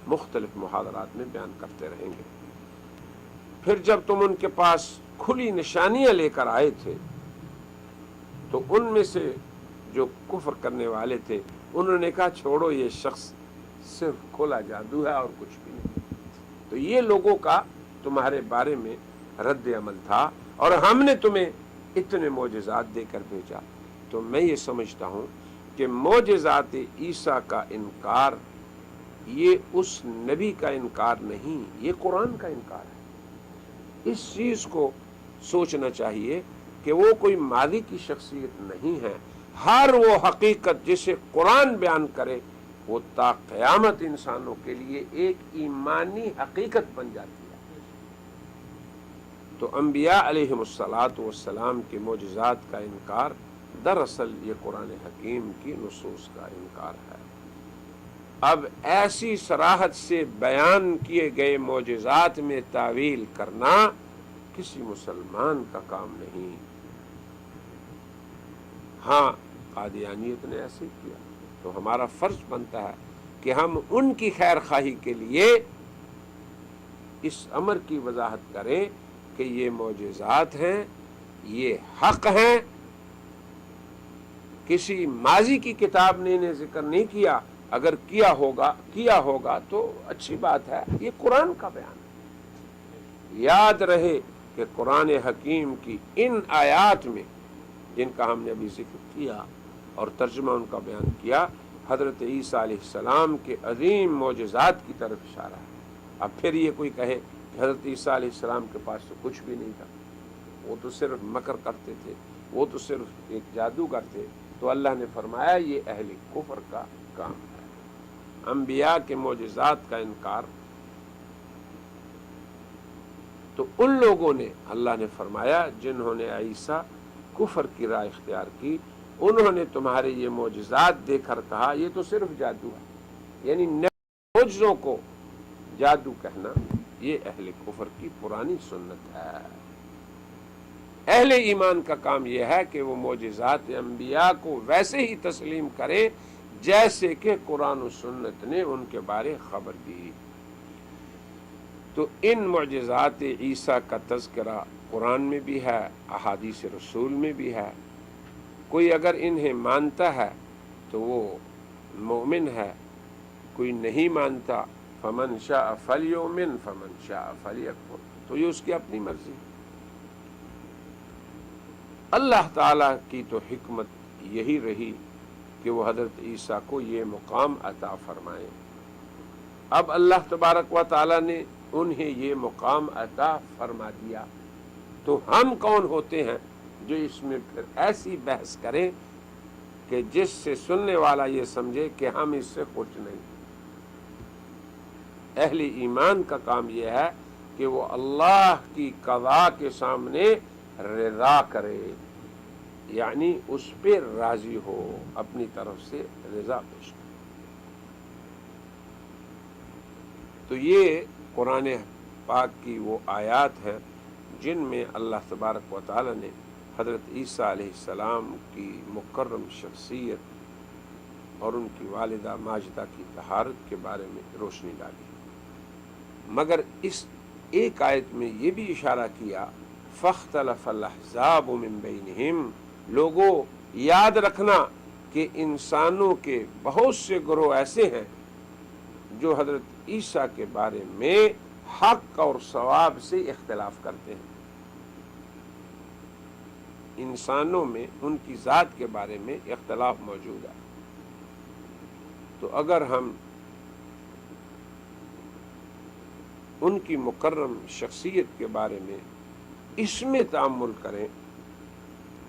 [SPEAKER 1] مختلف محاضرات میں بیان کرتے رہیں گے۔ پھر جب تم ان کے پاس کھلی نشانیاں لے کر آئے تھے تو ان میں سے جو کفر کرنے والے تھے انہوں نے کہا چھوڑو، یہ شخص صرف کھلا جادو ہے اور کچھ بھی نہیں۔ تو یہ لوگوں کا تمہارے بارے میں رد عمل تھا، اور ہم نے تمہیں اتنے معجزات دے کر بھیجا۔ تو میں یہ سمجھتا ہوں کہ معجزات عیسیٰ کا انکار یہ اس نبی کا انکار نہیں، یہ قرآن کا انکار ہے۔ اس چیز کو سوچنا چاہیے کہ وہ کوئی ماضی کی شخصیت نہیں ہے، ہر وہ حقیقت جسے قرآن بیان کرے وہ تا قیامت انسانوں کے لیے ایک ایمانی حقیقت بن جاتی ہے۔ تو انبیاء علیہم السلام کے معجزات کا انکار دراصل یہ قرآن حکیم کی نصوص کا انکار ہے۔ اب ایسی صراحت سے بیان کیے گئے معجزات میں تعویل کرنا کسی مسلمان کا کام نہیں۔ ہاں قادیانیت نے ایسے کیا تو ہمارا فرض بنتا ہے کہ ہم ان کی خیر خواہی کے لیے اس امر کی وضاحت کریں کہ یہ معجزات ہیں، یہ حق ہیں، کسی ماضی کی کتاب نے انہیں ذکر نہیں کیا، اگر کیا ہوگا تو اچھی بات ہے، یہ قرآن کا بیان ہے۔ یاد رہے کہ قرآن حکیم کی ان آیات میں جن کا ہم نے ابھی ذکر کیا اور ترجمہ ان کا بیان کیا، حضرت عیسیٰ علیہ السلام کے عظیم معجزات کی طرف اشارہ ہے۔ اب پھر یہ کوئی کہے کہ حضرت عیسیٰ علیہ السلام کے پاس تو کچھ بھی نہیں تھا، وہ تو صرف مکر کرتے تھے، وہ تو صرف ایک جادوگر تھے، تو اللہ نے فرمایا یہ اہل کفر کا کام ہے۔ انبیاء کے معجزات کا انکار تو ان لوگوں نے، اللہ نے فرمایا جنہوں نے عیسیٰ کفر کی راہ اختیار کی، انہوں نے تمہارے یہ معجزات دیکھ کر کہا یہ تو صرف جادو ہے، یعنی معجزوں کو جادو کہنا یہ اہل کفر کی پرانی سنت ہے۔ اہل ایمان کا کام یہ ہے کہ وہ معجزات انبیاء کو ویسے ہی تسلیم کرے جیسے کہ قرآن و سنت نے ان کے بارے خبر دی۔ تو ان معجزات عیسیٰ کا تذکرہ قرآن میں بھی ہے، احادیث رسول میں بھی ہے۔ کوئی اگر انہیں مانتا ہے تو وہ مومن ہے، کوئی نہیں مانتا فمن شاء فلیؤمن فمن شاء فلیکفر، تو یہ اس کی اپنی مرضی۔ اللہ تعالیٰ کی تو حکمت یہی رہی کہ وہ حضرت عیسیٰ کو یہ مقام عطا فرمائے۔ اب اللہ تبارک و تعالیٰ نے انہیں یہ مقام عطا فرما دیا، تو ہم کون ہوتے ہیں جو اس میں پھر ایسی بحث کریں کہ جس سے سننے والا یہ سمجھے کہ ہم اس سے خوش نہیں۔ اہل ایمان کا کام یہ ہے کہ وہ اللہ کی قضاء کے سامنے رضا کرے، یعنی اس پہ راضی ہو، اپنی طرف سے رضا پیش کرے۔ تو یہ قرآن پاک کی وہ آیات ہیں جن میں اللہ تبارک و تعالی نے حضرت عیسیٰ علیہ السلام کی مکرم شخصیت اور ان کی والدہ ماجدہ کی طہارت کے بارے میں روشنی ڈالی، مگر اس ایک آیت میں یہ بھی اشارہ کیا فاختلف الاحزاب من بینہم، لوگوں یاد رکھنا کہ انسانوں کے بہت سے گروہ ایسے ہیں جو حضرت عیسیٰ کے بارے میں حق اور ثواب سے اختلاف کرتے ہیں۔ انسانوں میں ان کی ذات کے بارے میں اختلاف موجود ہے، تو اگر ہم ان کی مکرم شخصیت کے بارے میں اس میں تأمل کریں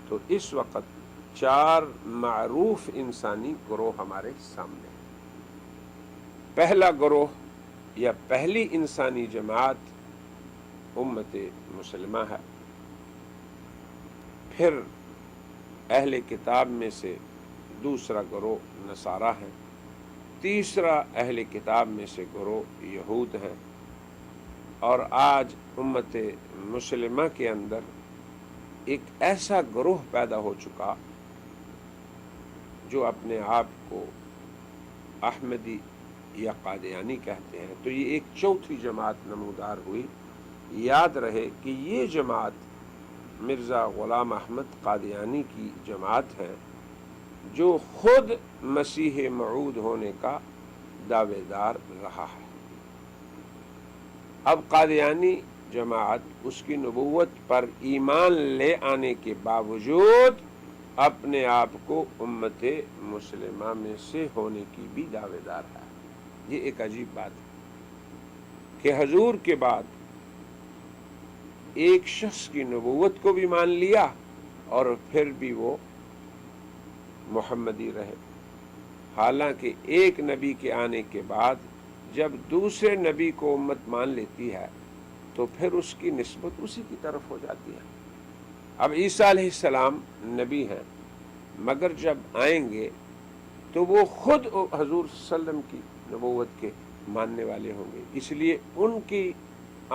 [SPEAKER 1] تو اس وقت 4 معروف انسانی گروہ ہمارے سامنے ہیں۔ پہلا گروہ یا پہلی انسانی جماعت امت مسلمہ ہے، پھر اہل کتاب میں سے دوسرا گروہ نصارہ ہے، تیسرا اہل کتاب میں سے گروہ یہود ہیں، اور آج امت مسلمہ کے اندر ایک ایسا گروہ پیدا ہو چکا جو اپنے آپ کو احمدی یا قادیانی کہتے ہیں۔ تو یہ ایک چوتھی جماعت نمودار ہوئی۔ یاد رہے کہ یہ جماعت مرزا غلام احمد قادیانی کی جماعت ہے جو خود مسیح موعود ہونے کا دعوے دار رہا ہے۔ اب قادیانی جماعت اس کی نبوت پر ایمان لے آنے کے باوجود اپنے آپ کو امت مسلمہ میں سے ہونے کی بھی دعوے دار ہے۔ یہ ایک عجیب بات ہے کہ حضور کے بعد ایک شخص کی نبوت کو بھی مان لیا اور پھر بھی وہ محمدی رہے، حالانکہ ایک نبی کے آنے کے بعد جب دوسرے نبی کو امت مان لیتی ہے تو پھر اس کی نسبت اسی کی طرف ہو جاتی ہے۔ اب عیسیٰ علیہ السلام نبی ہیں، مگر جب آئیں گے تو وہ خود حضور صلی اللہ علیہ وسلم کی نبوت کے ماننے والے ہوں گے، اس لیے ان کی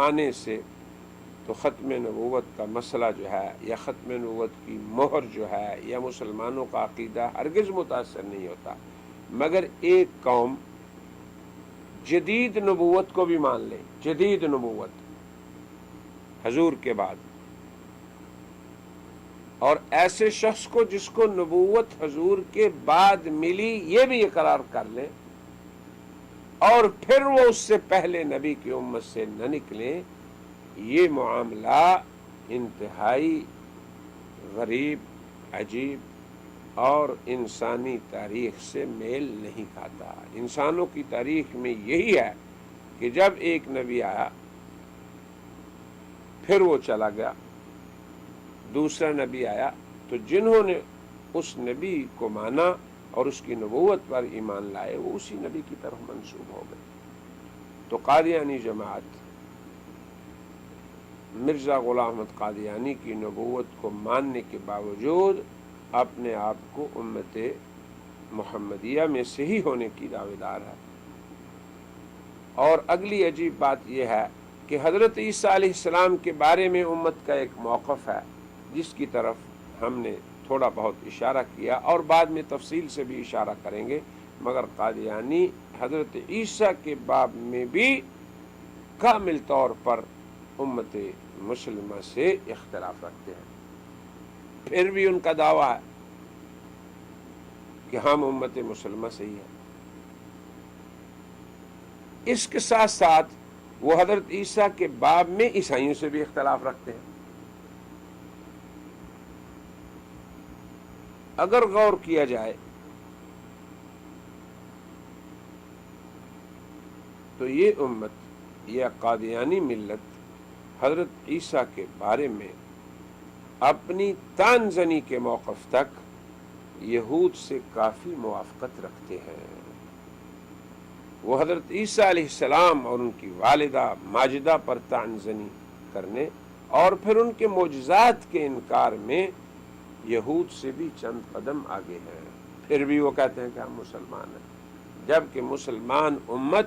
[SPEAKER 1] آنے سے تو ختم نبوت کا مسئلہ جو ہے یا ختم نبوت کی مہر جو ہے یا مسلمانوں کا عقیدہ ہرگز متاثر نہیں ہوتا، مگر ایک قوم جدید نبوت کو بھی مان لے، جدید نبوت حضور کے بعد، اور ایسے شخص کو جس کو نبوت حضور کے بعد ملی یہ بھی اقرار کر لے اور پھر وہ اس سے پہلے نبی کی امت سے نہ نکلے، یہ معاملہ انتہائی غریب، عجیب اور انسانی تاریخ سے میل نہیں کھاتا۔ انسانوں کی تاریخ میں یہی ہے کہ جب ایک نبی آیا پھر وہ چلا گیا، دوسرا نبی آیا، تو جنہوں نے اس نبی کو مانا اور اس کی نبوت پر ایمان لائے وہ اسی نبی کی طرف منسوب ہو گئے۔ تو قادیانی جماعت مرزا غلام احمد قادیانی کی نبوت کو ماننے کے باوجود اپنے آپ کو امت محمدیہ میں سے ہی ہونے کی دعوے دار ہے۔ اور اگلی عجیب بات یہ ہے کہ حضرت عیسیٰ علیہ السلام کے بارے میں امت کا ایک موقف ہے جس کی طرف ہم نے تھوڑا بہت اشارہ کیا اور بعد میں تفصیل سے بھی اشارہ کریں گے، مگر قادیانی حضرت عیسیٰ کے باب میں بھی کامل طور پر امت مسلمہ سے اختلاف رکھتے ہیں، پھر بھی ان کا دعویٰ ہے کہ ہم امت مسلمہ سے ہی ہیں۔ اس کے ساتھ ساتھ وہ حضرت عیسیٰ کے باب میں عیسائیوں سے بھی اختلاف رکھتے ہیں۔ اگر غور کیا جائے تو یہ امت یا قادیانی ملت حضرت عیسیٰ کے بارے میں اپنی تان زنی کے موقف تک یہود سے کافی موافقت رکھتے ہیں۔ وہ حضرت عیسیٰ علیہ السلام اور ان کی والدہ ماجدہ پر طعن زنی کرنے اور پھر ان کے معجزات کے انکار میں یہود سے بھی چند قدم آگے ہیں، پھر بھی وہ کہتے ہیں کہ ہم مسلمان ہیں، جبکہ مسلمان امت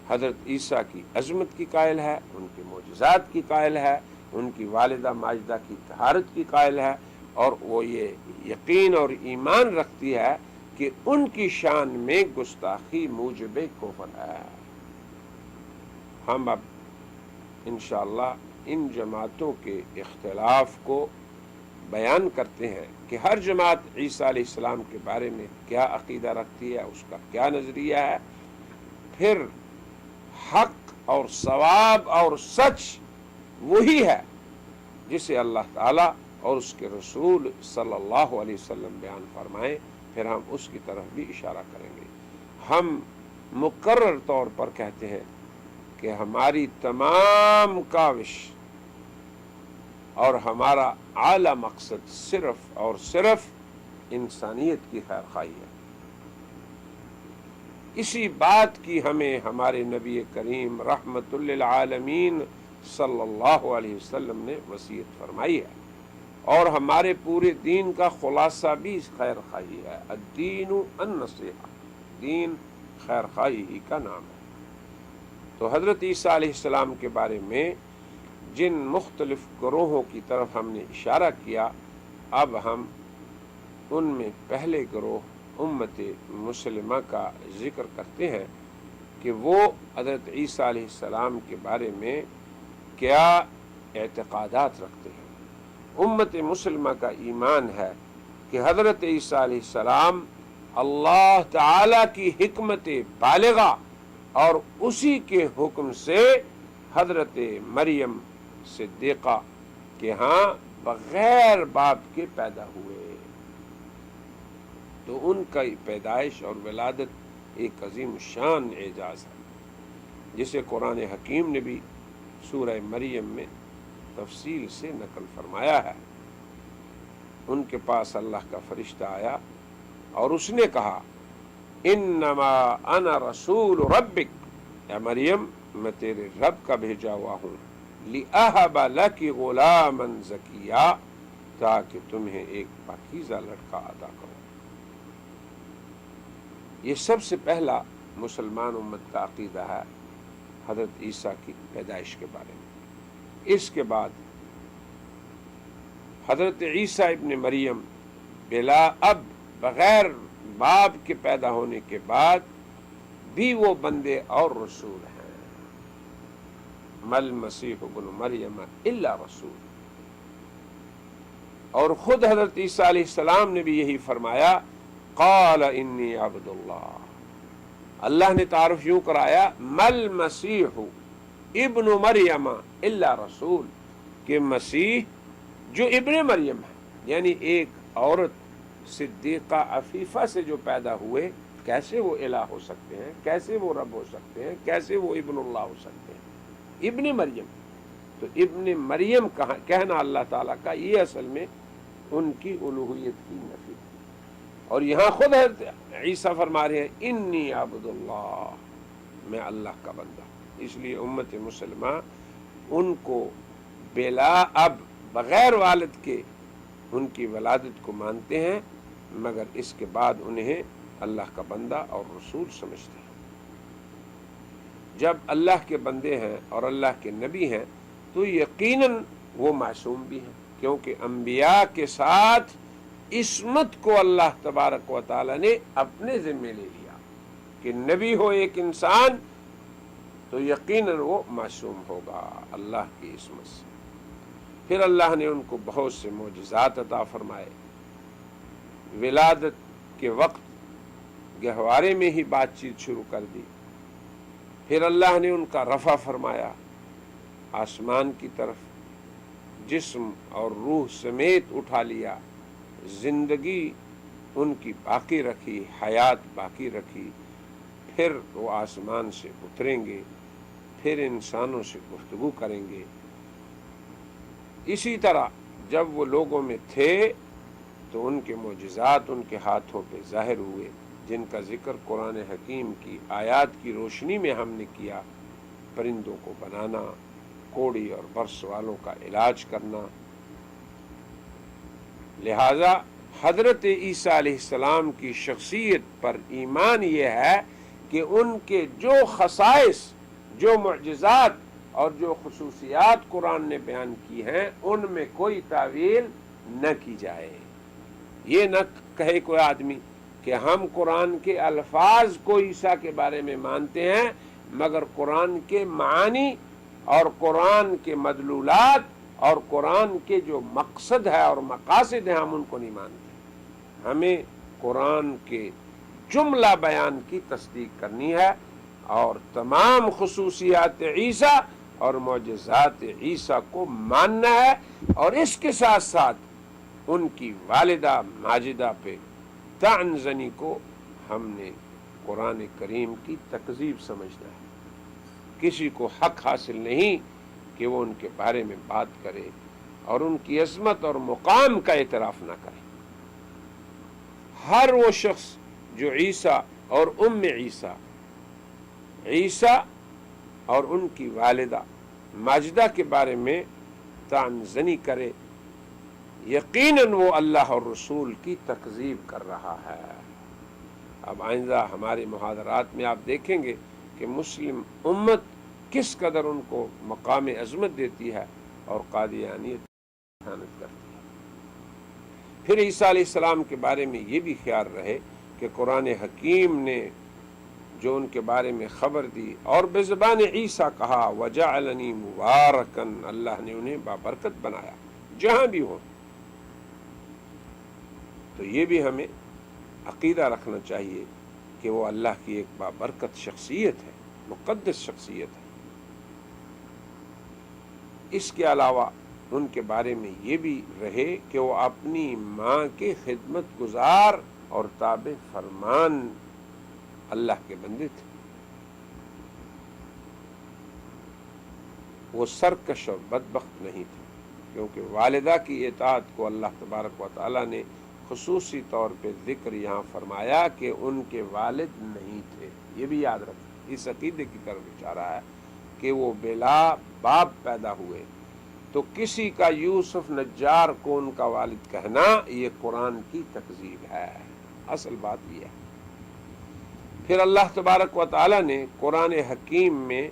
[SPEAKER 1] حضرت عیسیٰ کی عظمت کی قائل ہے، ان کے معجزات کی قائل ہے، ان کی والدہ ماجدہ کی طہارت کی قائل ہے، اور وہ یہ یقین اور ایمان رکھتی ہے کہ ان کی شان میں گستاخی موجب کفر ہے۔ ہم اب انشاءاللہ ان جماعتوں کے اختلاف کو بیان کرتے ہیں کہ ہر جماعت عیسیٰ علیہ السلام کے بارے میں کیا عقیدہ رکھتی ہے، اس کا کیا نظریہ ہے، پھر حق اور ثواب اور سچ وہی ہے جسے اللہ تعالیٰ اور اس کے رسول صلی اللہ علیہ وسلم بیان فرمائیں، پھر ہم اس کی طرف بھی اشارہ کریں گے۔ ہم مقرر طور پر کہتے ہیں کہ ہماری تمام کاوش اور ہمارا اعلیٰ مقصد صرف اور صرف انسانیت کی خیر خواہی ہے۔ اسی بات کی ہمیں ہمارے نبی کریم رحمت للعالمین صلی اللہ علیہ وسلم نے وصیت فرمائی ہے، اور ہمارے پورے دین کا خلاصہ بھی خیر خواہی ہے۔ الدین النصیحہ، دین خیر خواہی ہی کا نام ہے۔ تو حضرت عیسیٰ علیہ السلام کے بارے میں جن مختلف گروہوں کی طرف ہم نے اشارہ کیا، اب ہم ان میں پہلے گروہ امت مسلمہ کا ذکر کرتے ہیں کہ وہ حضرت عیسیٰ علیہ السلام کے بارے میں کیا اعتقادات رکھتے ہیں۔ امت مسلمہ کا ایمان ہے کہ حضرت عیسیٰ علیہ السلام اللہ تعالی کی حکمت بالغہ اور اسی کے حکم سے حضرت مریم صدیقہ کے ہاں بغیر باپ کے پیدا ہوئے، تو ان کا پیدائش اور ولادت ایک عظیم شان اعجاز ہے، جسے قرآن حکیم نے بھی سورہ مریم میں تفصیل سے نقل فرمایا ہے۔ ان کے پاس اللہ کا فرشتہ آیا اور اس نے کہا، انما انا رسول ربک، اے مریم میں تیرے رب کا بھیجا ہوا ہوں، لأہب لک غلاما زکیا، تاکہ تمہیں ایک پاکیزہ لڑکا عطا کروں۔ یہ سب سے پہلا مسلمان امت کا عقیدہ ہے حضرت عیسیٰ کی پیدائش کے بارے میں۔ اس کے بعد حضرت عیسیٰ ابن مریم بلا اب، بغیر باپ کے پیدا ہونے کے بعد بھی وہ بندے اور رسول ہیں۔ مل مسیح ابن مریم الا رسول، اور خود حضرت عیسیٰ علیہ السلام نے بھی یہی فرمایا، قال انی عبد اللہ۔ اللہ نے تعارف یوں کرایا، مل مسیح ابن مریم الا رسول، کہ مسیح جو ابن مریم ہے، یعنی ایک عورت صدیقہ عفیفہ سے جو پیدا ہوئے، کیسے وہ الہ ہو سکتے ہیں، کیسے وہ رب ہو سکتے ہیں، کیسے وہ ابن اللہ ہو سکتے ہیں؟ ابن مریم، تو ابن مریم کہنا اللہ تعالیٰ کا، یہ اصل میں ان کی الوہیت کی نفی، اور یہاں خود عیسیٰ فرما رہے ہیں، انی عبد اللہ، میں اللہ کا بندہ۔ اس لیے امت مسلمہ ان کو بلا اب، بغیر والد کے ان کی ولادت کو مانتے ہیں، مگر اس کے بعد انہیں اللہ کا بندہ اور رسول سمجھتے ہیں۔ جب اللہ کے بندے ہیں اور اللہ کے نبی ہیں تو یقیناً وہ معصوم بھی ہیں، کیونکہ انبیاء کے ساتھ عصمت کو اللہ تبارک و تعالی نے اپنے ذمے لے لیا کہ نبی ہو ایک انسان تو یقیناً وہ معصوم ہوگا اللہ کی عصمت سے۔ پھر اللہ نے ان کو بہت سے معجزات عطا فرمائے، ولادت کے وقت گہوارے میں ہی بات چیت شروع کر دی، پھر اللہ نے ان کا رفع فرمایا آسمان کی طرف، جسم اور روح سمیت اٹھا لیا، زندگی ان کی باقی رکھی، حیات باقی رکھی، پھر وہ آسمان سے اتریں گے، پھر انسانوں سے گفتگو کریں گے۔ اسی طرح جب وہ لوگوں میں تھے تو ان کے معجزات ان کے ہاتھوں پہ ظاہر ہوئے، جن کا ذکر قرآن حکیم کی آیات کی روشنی میں ہم نے کیا، پرندوں کو بنانا، کوڑی اور برس والوں کا علاج کرنا۔ لہذا حضرت عیسیٰ علیہ السلام کی شخصیت پر ایمان یہ ہے کہ ان کے جو خصائص، جو معجزات اور جو خصوصیات قرآن نے بیان کی ہیں، ان میں کوئی تعویل نہ کی جائے۔ یہ نہ کہے کوئی آدمی کہ ہم قرآن کے الفاظ کو عیسیٰ کے بارے میں مانتے ہیں، مگر قرآن کے معانی اور قرآن کے مدلولات اور قرآن کے جو مقصد ہے اور مقاصد ہیں، ہم ان کو نہیں مانتے۔ ہمیں قرآن کے جملہ بیان کی تصدیق کرنی ہے اور تمام خصوصیات عیسیٰ اور معجزات عیسیٰ کو ماننا ہے، اور اس کے ساتھ ساتھ ان کی والدہ ماجدہ پہ طعن زنی کو ہم نے قرآن کریم کی تکذیب سمجھنا ہے۔ کسی کو حق حاصل نہیں کہ وہ ان کے بارے میں بات کرے اور ان کی عظمت اور مقام کا اعتراف نہ کرے۔ ہر وہ شخص جو عیسیٰ اور ام عیسیٰ، عیسیٰ اور ان کی والدہ ماجدہ کے بارے میں طعن زنی کرے، یقیناً وہ اللہ اور رسول کی تکذیب کر رہا ہے۔ اب آئندہ ہمارے محاضرات میں آپ دیکھیں گے کہ مسلم امت کس قدر ان کو مقام عظمت دیتی ہے اور قادیانیت خیانت کرتی ہے۔ پھر عیسیٰ علیہ السلام کے بارے میں یہ بھی خیال رہے کہ قرآن حکیم نے جو ان کے بارے میں خبر دی اور بزبان عیسیٰ کہا وجعلنی مبارکن، اللہ نے انہیں بابرکت بنایا جہاں بھی ہو، تو یہ بھی ہمیں عقیدہ رکھنا چاہیے کہ وہ اللہ کی ایک بابرکت شخصیت ہے، مقدس شخصیت ہے۔ اس کے علاوہ ان کے بارے میں یہ بھی رہے کہ وہ اپنی ماں کے خدمت گزار اور تابع فرمان اللہ کے بندے تھے۔ وہ سرکش اور بدبخت نہیں تھے، کیونکہ والدہ کی اطاعت کو اللہ تبارک و تعالی نے خصوصی طور پہ ذکر یہاں فرمایا کہ ان کے والد نہیں تھے۔ یہ بھی یاد رکھیں، اس عقیدے کی طرف اشارہ ہے کہ وہ بلا باپ پیدا ہوئے، تو کسی کا یوسف نجار کو ان کا والد کہنا یہ قرآن کی تکذیب ہے۔ اصل بات یہ ہے۔ پھر اللہ تبارک و تعالی نے قرآن حکیم میں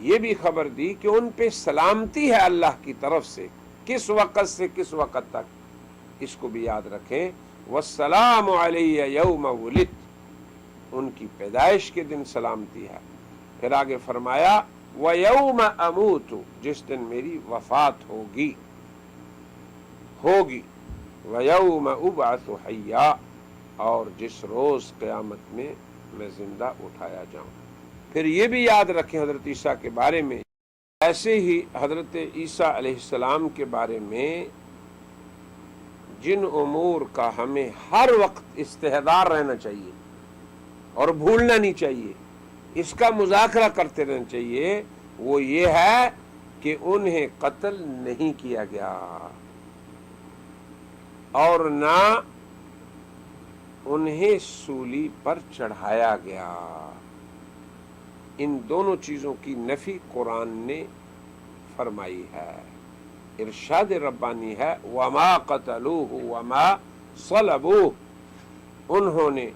[SPEAKER 1] یہ بھی خبر دی کہ ان پہ سلامتی ہے اللہ کی طرف سے، کس وقت سے کس وقت تک، اس کو بھی یاد رکھیں، والسلام علی یوم ولدت، ان کی پیدائش کے دن سلامتی ہے۔ پھر آگے فرمایا وَيَوْمَ أَمُوتُ، جس دن میری وفات ہوگی، وَيَوْمَ أُبْعَثُ حَيًّا، اور جس روز قیامت میں میں زندہ اٹھایا جاؤں۔ پھر یہ بھی یاد رکھیں حضرت عیسیٰ کے بارے میں، ایسے ہی حضرت عیسیٰ علیہ السلام کے بارے میں جن امور کا ہمیں ہر وقت استحضار رہنا چاہیے اور بھولنا نہیں چاہیے، اس کا مذاکرہ کرتے رہنا چاہیے، وہ یہ ہے کہ انہیں قتل نہیں کیا گیا اور نہ انہیں سولی پر چڑھایا گیا۔ ان دونوں چیزوں کی نفی قرآن نے فرمائی ہے۔ ارشاد ربانی ہے وما قتلوہ وما صلبوہ، انہوں نے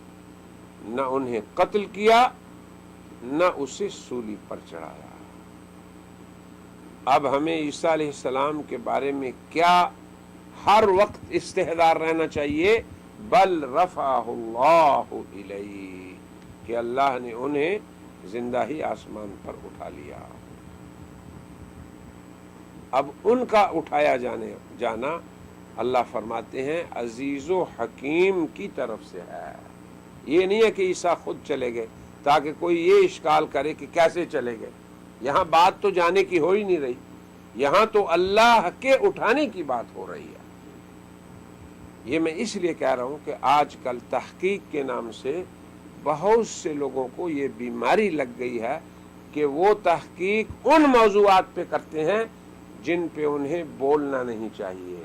[SPEAKER 1] نہ انہیں قتل کیا نہ اسے سولی پر چڑھایا۔ اب ہمیں عیسیٰ علیہ السلام کے بارے میں کیا ہر وقت استحضار رہنا چاہیے، بل رفعہ اللہ الیہ، کہ اللہ نے انہیں زندہ ہی آسمان پر اٹھا لیا۔ اب ان کا اٹھایا جانا اللہ فرماتے ہیں عزیز و حکیم کی طرف سے ہے۔ یہ نہیں ہے کہ عیسیٰ خود چلے گئے تاکہ کوئی یہ اشکال کرے کہ کیسے چلے گئے، یہاں بات تو جانے کی ہو ہی نہیں رہی، یہاں تو اللہ کے اٹھانے کی بات ہو رہی ہے۔ یہ میں اس لیے کہہ رہا ہوں کہ آج کل تحقیق کے نام سے بہت سے لوگوں کو یہ بیماری لگ گئی ہے کہ وہ تحقیق ان موضوعات پہ کرتے ہیں جن پہ انہیں بولنا نہیں چاہیے،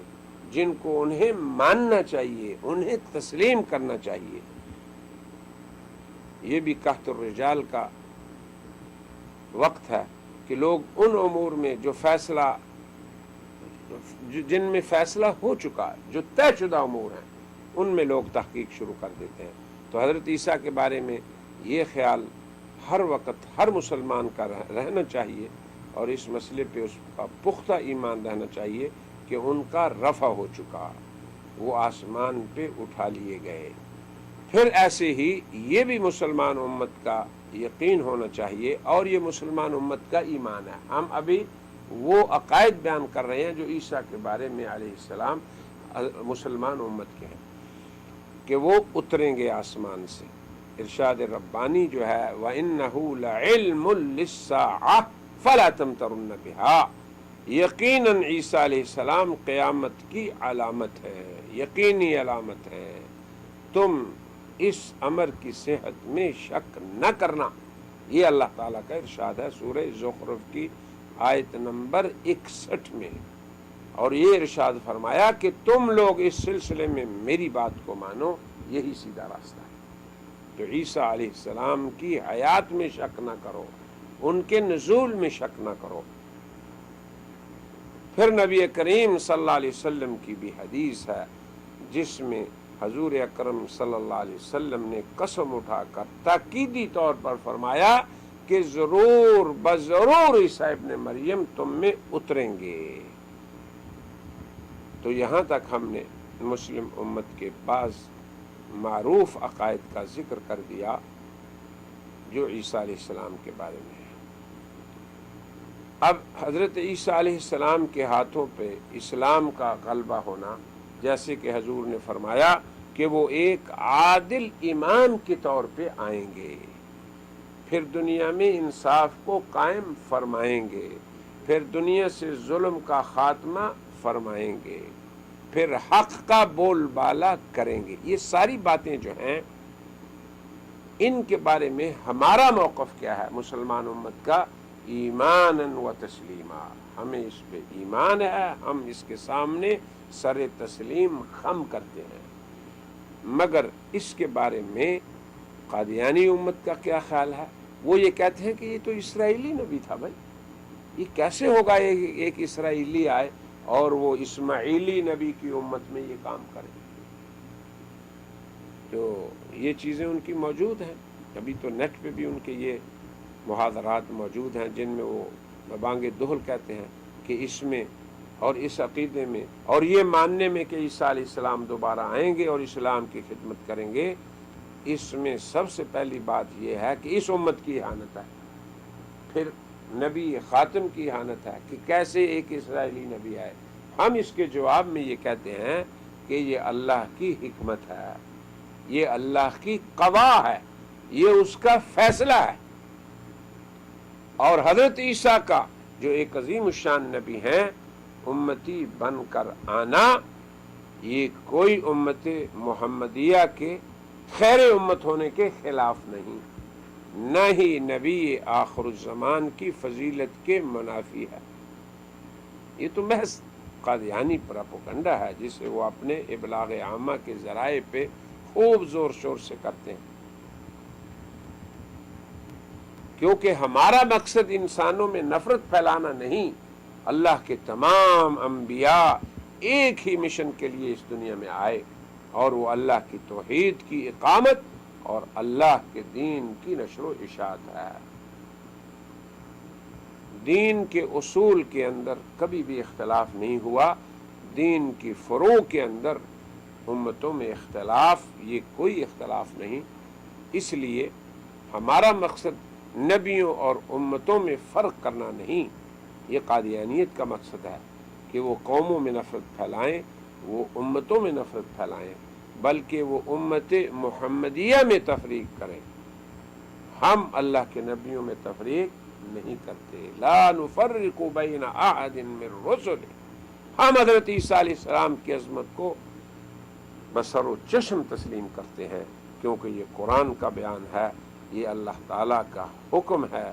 [SPEAKER 1] جن کو انہیں ماننا چاہیے، انہیں تسلیم کرنا چاہیے۔ یہ بھی قحط الرجال کا وقت ہے کہ لوگ ان امور میں جو فیصلہ جن میں فیصلہ ہو چکا ہے، جو طے شدہ امور ہیں، ان میں لوگ تحقیق شروع کر دیتے ہیں۔ تو حضرت عیسیٰ کے بارے میں یہ خیال ہر وقت ہر مسلمان کا رہنا چاہیے اور اس مسئلے پہ اس کا پختہ ایمان رہنا چاہیے کہ ان کا رفع ہو چکا، وہ آسمان پہ اٹھا لیے گئے۔ پھر ایسے ہی یہ بھی مسلمان امت کا یقین ہونا چاہیے اور یہ مسلمان امت کا ایمان ہے۔ ہم ابھی وہ عقائد بیان کر رہے ہیں جو عیسیٰ کے بارے میں علیہ السلام مسلمان امت کے ہیں کہ وہ اتریں گے آسمان سے۔ ارشاد ربانی جو ہے وَإِنَّهُ لَعِلْمٌ لِلسَّاعَةِ فَلَا تَمْتَرُنَّ بِهَا، یقیناً عیسیٰ علیہ السلام قیامت کی علامت ہے، یقینی علامت ہے، تم اس امر کی صحت میں شک نہ کرنا۔ یہ اللہ تعالیٰ کا ارشاد ہے سورہ زخرف کی آیت نمبر 61 میں، اور یہ ارشاد فرمایا کہ تم لوگ اس سلسلے میں میری بات کو مانو، یہی سیدھا راستہ ہے۔ تو عیسیٰ علیہ السلام کی حیات میں شک نہ کرو، ان کے نزول میں شک نہ کرو۔ پھر نبی کریم صلی اللہ علیہ وسلم کی بھی حدیث ہے جس میں حضور اکرم صلی اللہ علیہ وسلم نے قسم اٹھا کر تاکیدی طور پر فرمایا کہ ضرور بضرور عیسیٰ ابن مریم تم میں اتریں گے۔ تو یہاں تک ہم نے مسلم امت کے بعض معروف عقائد کا ذکر کر دیا جو عیسیٰ علیہ السلام کے بارے میں ہے۔ اب حضرت عیسیٰ علیہ السلام کے ہاتھوں پہ اسلام کا غلبہ ہونا، جیسے کہ حضور نے فرمایا کہ وہ ایک عادل امام کے طور پہ آئیں گے، پھر دنیا میں انصاف کو قائم فرمائیں گے، پھر دنیا سے ظلم کا خاتمہ فرمائیں گے، پھر حق کا بول بالا کریں گے۔ یہ ساری باتیں جو ہیں ان کے بارے میں ہمارا موقف کیا ہے مسلمان امت کا؟ ایماناً و تسلیما، ہمیں اس پہ ایمان ہے، ہم اس کے سامنے سر تسلیم خم کرتے ہیں۔ مگر اس کے بارے میں قادیانی امت کا کیا خیال ہے؟ وہ یہ کہتے ہیں کہ یہ تو اسرائیلی نبی تھا بھائی، یہ کیسے ہوگا ایک اسرائیلی آئے اور وہ اسماعیلی نبی کی امت میں یہ کام کرے؟ تو یہ چیزیں ان کی موجود ہیں، ابھی تو نیٹ پہ بھی ان کے یہ محاضرات موجود ہیں جن میں وہ بانگ دہل کہتے ہیں کہ اس میں اور اس عقیدے میں اور یہ ماننے میں کہ عیسیٰ علیہ السلام دوبارہ آئیں گے اور اسلام کی خدمت کریں گے، اس میں سب سے پہلی بات یہ ہے کہ اس امت کی اہانت ہے، پھر نبی خاتم کی اہانت ہے کہ کیسے ایک اسرائیلی نبی آئے۔ ہم اس کے جواب میں یہ کہتے ہیں کہ یہ اللہ کی حکمت ہے، یہ اللہ کی قضا ہے، یہ اس کا فیصلہ ہے، اور حضرت عیسیٰ کا جو ایک عظیم الشان نبی ہیں امتی بن کر آنا، یہ کوئی امت محمدیہ کے خیر امت ہونے کے خلاف نہیں، نہ ہی نبی آخر الزمان کی فضیلت کے منافی ہے۔ یہ تو محض قادیانی پراپوگنڈا ہے جسے وہ اپنے ابلاغ عامہ کے ذرائع پہ خوب زور شور سے کرتے ہیں، کیونکہ ہمارا مقصد انسانوں میں نفرت پھیلانا نہیں۔ اللہ کے تمام انبیاء ایک ہی مشن کے لیے اس دنیا میں آئے، اور وہ اللہ کی توحید کی اقامت اور اللہ کے دین کی نشر و اشاعت ہے۔ دین کے اصول کے اندر کبھی بھی اختلاف نہیں ہوا، دین کی فروع کے اندر امتوں میں اختلاف، یہ کوئی اختلاف نہیں۔ اس لیے ہمارا مقصد نبیوں اور امتوں میں فرق کرنا نہیں، یہ قادیانیت کا مقصد ہے کہ وہ قوموں میں نفرت پھیلائیں، وہ امتوں میں نفرت پھیلائیں، بلکہ وہ امت محمدیہ میں تفریق کریں۔ ہم اللہ کے نبیوں میں تفریق نہیں کرتے، لا نفرق بین احد من رسل، ہم حضرت عیسیٰ علیہ السلام کی عظمت کو بسر و چشم تسلیم کرتے ہیں، کیونکہ یہ قرآن کا بیان ہے، یہ اللہ تعالیٰ کا حکم ہے۔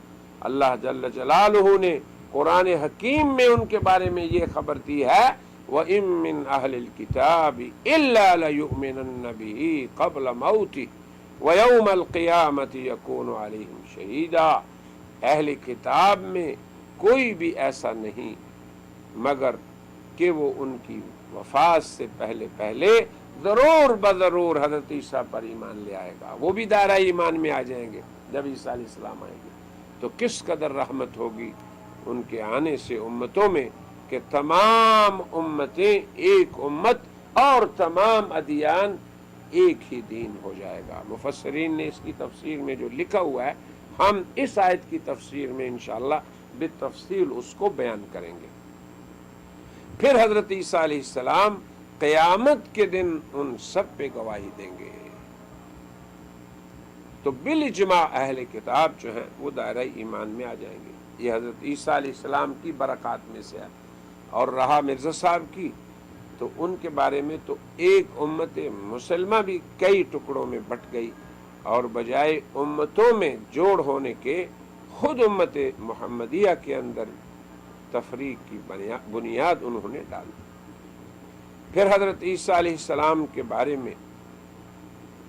[SPEAKER 1] اللہ جل جلالہ نے قرآن حکیم میں ان کے بارے میں یہ خبر دی ہے وَإِن مِّنْ أَهْلِ الْكِتَابِ إِلَّا لَيُؤْمِنَنَّ بِهِ قَبْلَ مَوْتِهِ وَيَوْمَ الْقِيَامَةِ يَكُونُ عَلَيْهِمْ شَهِيدًا، اہل کتاب میں کوئی بھی ایسا نہیں مگر کہ وہ ان کی وفات سے پہلے ضرور بضرور حضرت عیسیٰ پر ایمان لے آئے گا، وہ بھی دائرہ ایمان میں آ جائیں گے جب عیسیٰ علیہ السلام آئیں گے۔ تو کس قدر رحمت ہوگی ان کے آنے سے امتوں میں کہ تمام امتیں ایک امت اور تمام ادیان ایک ہی دین ہو جائے گا۔ مفسرین نے اس کی تفسیر میں جو لکھا ہوا ہے، ہم اس آیت کی تفسیر میں انشاءاللہ بالتفصیل اس کو بیان کریں گے۔ پھر حضرت عیسیٰ علیہ السلام قیامت کے دن ان سب پہ گواہی دیں گے، تو بالاجماع اہل کتاب جو ہیں وہ دائرہ ایمان میں آ جائیں گے۔ یہ حضرت عیسیٰ علیہ السلام کی برکات میں سے ہے۔ اور رہا مرزا صاحب کی، تو ان کے بارے میں تو ایک امت مسلمہ بھی کئی ٹکڑوں میں بٹ گئی، اور بجائے امتوں میں جوڑ ہونے کے خود امت محمدیہ کے اندر تفریق کی بنیاد انہوں نے ڈالی۔ پھر حضرت عیسیٰ علیہ السلام کے بارے میں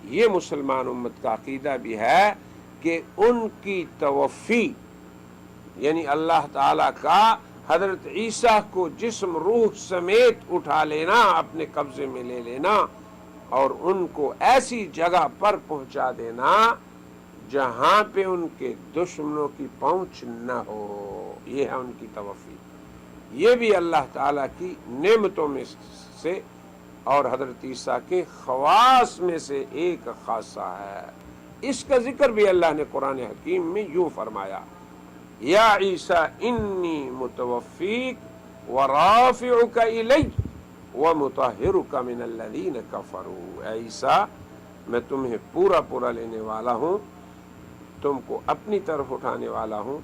[SPEAKER 1] یہ مسلمان امت کا عقیدہ بھی ہے کہ ان کی توفی یعنی اللہ تعالیٰ کا حضرت عیسیٰ کو جسم روح سمیت اٹھا لینا، اپنے قبضے میں لے لینا اور ان کو ایسی جگہ پر پہنچا دینا جہاں پہ ان کے دشمنوں کی پہنچ نہ ہو، یہ ہے ان کی توفی۔ یہ بھی اللہ تعالیٰ کی نعمتوں میں سے اور حضرت عیسیٰ کے خواص میں سے ایک خاصہ ہے۔ اس کا ذکر بھی اللہ نے قرآن حکیم میں یوں فرمایا، یا عیسیٰ انی متوفیک ورافعک الی ومطہرک من الذین کفروا، اے عیسیٰ میں تمہیں پورا لینے والا ہوں، تم کو اپنی طرف اٹھانے والا ہوں،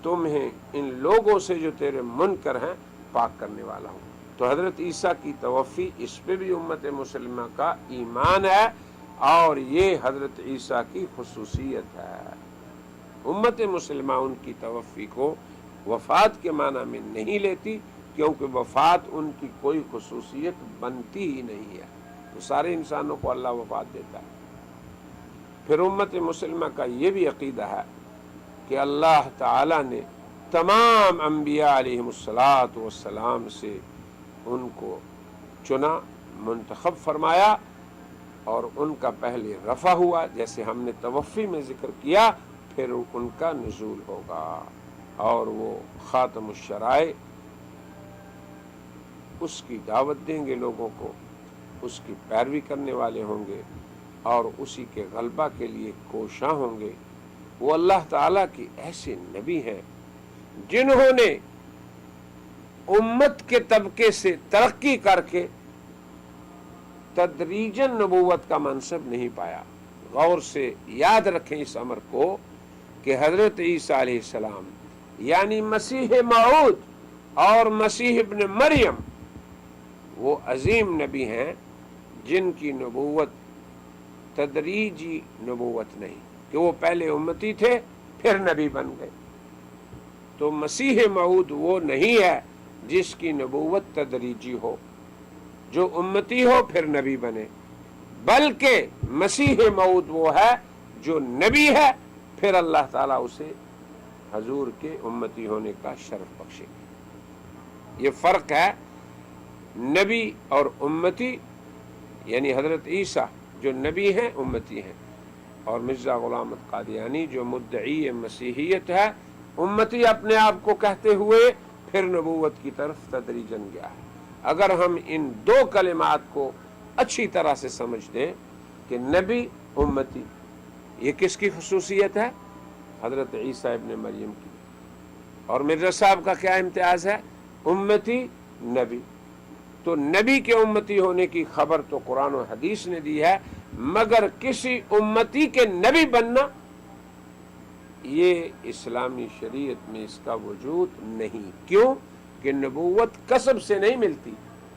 [SPEAKER 1] تمہیں ان لوگوں سے جو تیرے منکر ہیں پاک کرنے والا ہوں۔ تو حضرت عیسیٰ کی توفی اس پہ بھی امت مسلمہ کا ایمان ہے اور یہ حضرت عیسیٰ کی خصوصیت ہے۔ امت مسلمہ ان کی توفی کو وفات کے معنی میں نہیں لیتی، کیونکہ وفات ان کی کوئی خصوصیت بنتی ہی نہیں ہے، تو سارے انسانوں کو اللہ وفات دیتا ہے۔ پھر امت مسلمہ کا یہ بھی عقیدہ ہے کہ اللہ تعالیٰ نے تمام انبیاء علیہم السلام سے ان کو چنا، منتخب فرمایا اور ان کا پہلے رفع ہوا، جیسے ہم نے توفی میں ذکر کیا، پھر ان کا نزول ہوگا اور وہ خاتم الشرائع اس کی دعوت دیں گے، لوگوں کو اس کی پیروی کرنے والے ہوں گے اور اسی کے غلبہ کے لیے کوشاں ہوں گے۔ وہ اللہ تعالیٰ کی ایسے نبی ہیں جنہوں نے امت کے طبقے سے ترقی کر کے تدریجاً نبوت کا منصب نہیں پایا۔ غور سے یاد رکھیں اس امر کو کہ حضرت عیسیٰ علیہ السلام یعنی مسیح موعود اور مسیح ابن مریم وہ عظیم نبی ہیں جن کی نبوت تدریجی نبوت نہیں کہ وہ پہلے امتی تھے پھر نبی بن گئے۔ تو مسیح موعود وہ نہیں ہے جس کی نبوت تدریجی ہو، جو امتی ہو پھر نبی بنے، بلکہ مسیح موعود وہ ہے جو نبی ہے پھر اللہ تعالیٰ اسے حضور کے امتی ہونے کا شرف بخشے گا۔ یہ فرق ہے نبی اور امتی، یعنی حضرت عیسیٰ جو نبی ہیں امتی ہیں، اور مرزا غلام احمد قادیانی جو مدعی مسیحیت ہے امتی اپنے آپ کو کہتے ہوئے پھر نبوت کی طرف تدریجاً گیا ہے۔ اگر ہم ان دو کلمات کو اچھی طرح سے سمجھ دیں کہ نبی امتی یہ کس کی خصوصیت ہے؟ حضرت عیسیٰ ابن مریم کی۔ اور مرزا صاحب کا کیا امتیاز ہے؟ امتی نبی۔ تو نبی کے امتی ہونے کی خبر تو قرآن و حدیث نے دی ہے، مگر کسی امتی کے نبی بننا یہ اسلامی شریعت میں اس کا وجود نہیں۔ کیوں؟ کہ نبوت کسب سے نہیں ملتی،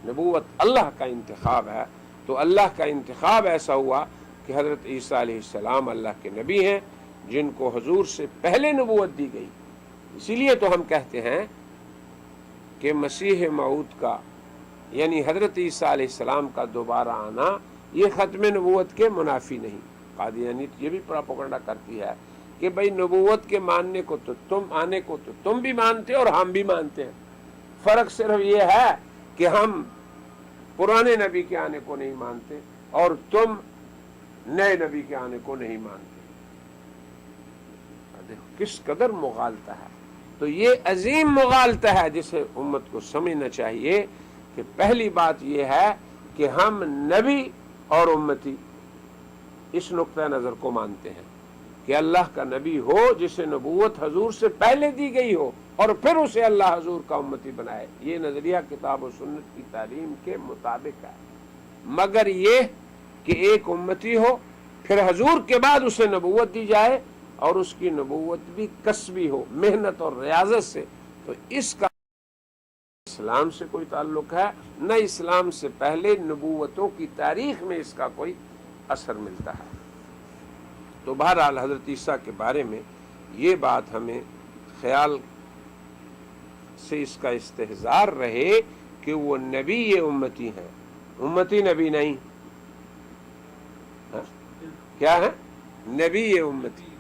[SPEAKER 1] نبوت اللہ کا انتخاب ہے۔ تو اللہ کا انتخاب ایسا ہوا کہ حضرت عیسیٰ علیہ السلام اللہ کے نبی ہیں جن کو حضور سے پہلے نبوت دی گئی۔ اسی لیے تو ہم کہتے ہیں کہ مسیح موعود کا یعنی حضرت عیسیٰ علیہ السلام کا دوبارہ آنا یہ ختم نبوت کے منافی نہیں۔ قادیانی یہ بھی پراپگنڈا کرتی ہے کہ بھئی نبوت کے ماننے کو تو تم آنے کو تو تم بھی مانتے اور ہم بھی مانتے ہیں، فرق صرف یہ ہے کہ ہم پرانے نبی کے آنے کو نہیں مانتے اور تم نئے نبی کے آنے کو نہیں مانتے۔ دیکھو کس قدر مغالطہ ہے۔ تو یہ عظیم مغالطہ ہے جسے امت کو سمجھنا چاہیے کہ پہلی بات یہ ہے کہ ہم نبی اور امتی اس نقطہ نظر کو مانتے ہیں کہ اللہ کا نبی ہو جسے نبوت حضور سے پہلے دی گئی ہو اور پھر اسے اللہ حضور کا امتی بنائے۔ یہ نظریہ کتاب و سنت کی تعلیم کے مطابق ہے، مگر یہ کہ ایک امتی ہو پھر حضور کے بعد اسے نبوت دی جائے اور اس کی نبوت بھی کسبی ہو، محنت اور ریاضت سے، تو اس کا اسلام سے کوئی تعلق ہے نہ اسلام سے پہلے نبوتوں کی تاریخ میں اس کا کوئی اثر ملتا ہے۔ تو بہرحال حضرت عیسیٰ کے بارے میں یہ بات ہمیں خیال سے اس کا استحضار رہے کہ وہ نبی یہ امتی ہیں، امتی نبی نہیں۔ کیا ہے؟ نبی امتی،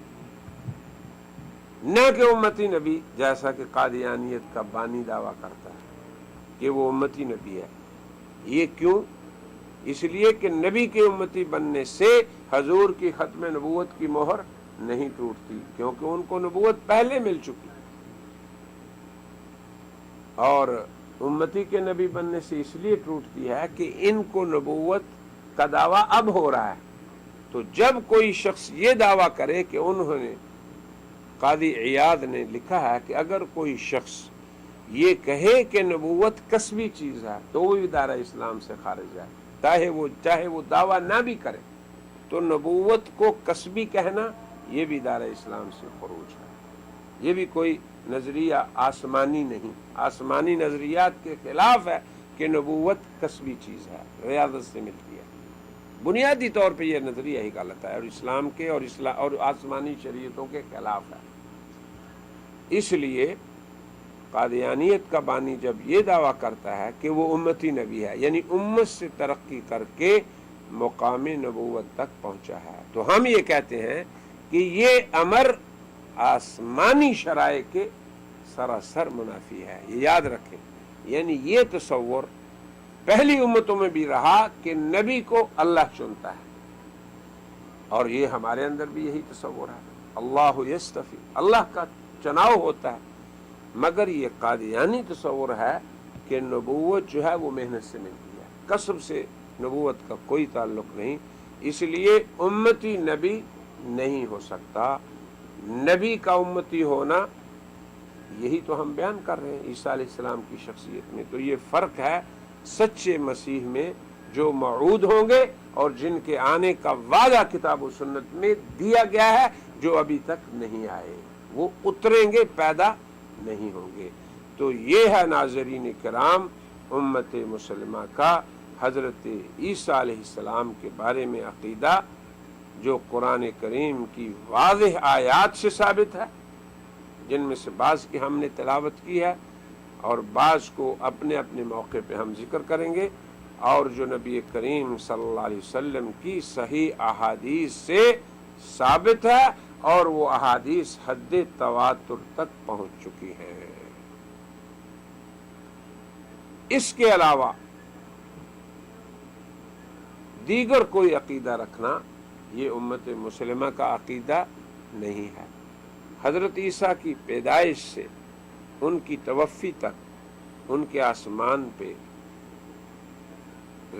[SPEAKER 1] نہ کہ امتی نبی، جیسا کہ قادیانیت کا بانی دعویٰ کرتا ہے کہ وہ امتی نبی ہے۔ یہ کیوں؟ اس لیے کہ نبی کے امتی بننے سے حضور کی ختم نبوت کی مہر نہیں ٹوٹتی، کیونکہ ان کو نبوت پہلے مل چکی، اور امتی کے نبی بننے سے اس لیے ٹوٹتی ہے کہ ان کو نبوت کا دعویٰ اب ہو رہا ہے۔ تو جب کوئی شخص یہ دعویٰ کرے کہ انہوں نے، قاضی عیاض نے لکھا ہے کہ اگر کوئی شخص یہ کہے کہ نبوت کسبی چیز ہے تو وہ بھی دائرہ اسلام سے خارج ہے، چاہے وہ دعویٰ نہ بھی کرے، تو نبوت کو کسبی کہنا یہ بھی دائرہ اسلام سے خروج ہے۔ یہ بھی کوئی نظریہ آسمانی نہیں، آسمانی نظریات کے خلاف ہے کہ نبوت کسبی چیز ہے، ریاضت سے ملتی ہے۔ بنیادی طور پہ یہ نظریہ ہی غلط ہے اور اسلام کے اور آسمانی شریعتوں کے خلاف ہے۔ اس لیے قادیانیت کا بانی جب یہ دعویٰ کرتا ہے کہ وہ امتی نبی ہے، یعنی امت سے ترقی کر کے مقام نبوت تک پہنچا ہے، تو ہم یہ کہتے ہیں کہ یہ امر آسمانی شرائع کے سراسر منافی ہے۔ یہ یاد رکھیں، یعنی یہ تصور پہلی امتوں میں بھی رہا کہ نبی کو اللہ چنتا ہے، اور یہ ہمارے اندر بھی یہی تصور ہے، اللہ یستفی، اللہ کا چناؤ ہوتا ہے، مگر یہ قادیانی تصور ہے کہ نبوت جو ہے وہ محنت سے ملتی ہے، کسب سے نبوت کا کوئی تعلق نہیں، اس لیے امتی نبی نہیں ہو سکتا۔ نبی کا امتی ہونا، یہی تو ہم بیان کر رہے ہیں عیسیٰ علیہ السلام کی شخصیت میں۔ تو یہ فرق ہے سچے مسیح میں جو موعود ہوں گے اور جن کے آنے کا وعدہ کتاب و سنت میں دیا گیا ہے، جو ابھی تک نہیں آئے، وہ اتریں گے، پیدا نہیں ہوں گے۔ تو یہ ہے ناظرین کرام امت مسلمہ کا حضرت عیسیٰ علیہ السلام کے بارے میں عقیدہ، جو قرآن کریم کی واضح آیات سے ثابت ہے، جن میں سے بعض کی ہم نے تلاوت کی ہے اور بعض کو اپنے اپنے موقع پہ ہم ذکر کریں گے، اور جو نبی کریم صلی اللہ علیہ وسلم کی صحیح احادیث سے ثابت ہے، اور وہ احادیث حد تواتر تک پہنچ چکی ہیں۔ اس کے علاوہ دیگر کوئی عقیدہ رکھنا یہ امت مسلمہ کا عقیدہ نہیں ہے۔ حضرت عیسیٰ کی پیدائش سے ان کی توفی تک، ان کے آسمان پہ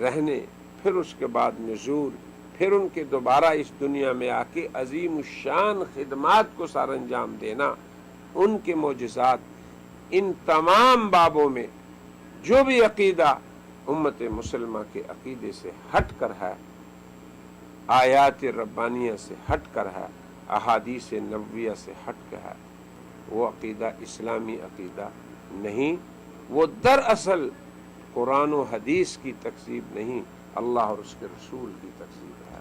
[SPEAKER 1] رہنے، پھر اس کے بعد نزول، پھر ان کے دوبارہ اس دنیا میں آ کے عظیم الشان خدمات کو سر انجام دینا، ان کے معجزات، ان تمام بابوں میں جو بھی عقیدہ امت مسلمہ کے عقیدے سے ہٹ کر ہے، آیات ربانیہ سے ہٹ کر ہے، احادیث نبویہ سے ہٹ کر ہے، وہ عقیدہ اسلامی عقیدہ نہیں، وہ دراصل قرآن و حدیث کی تکذیب نہیں، اللہ اور اس کے رسول کی تکذیب ہے۔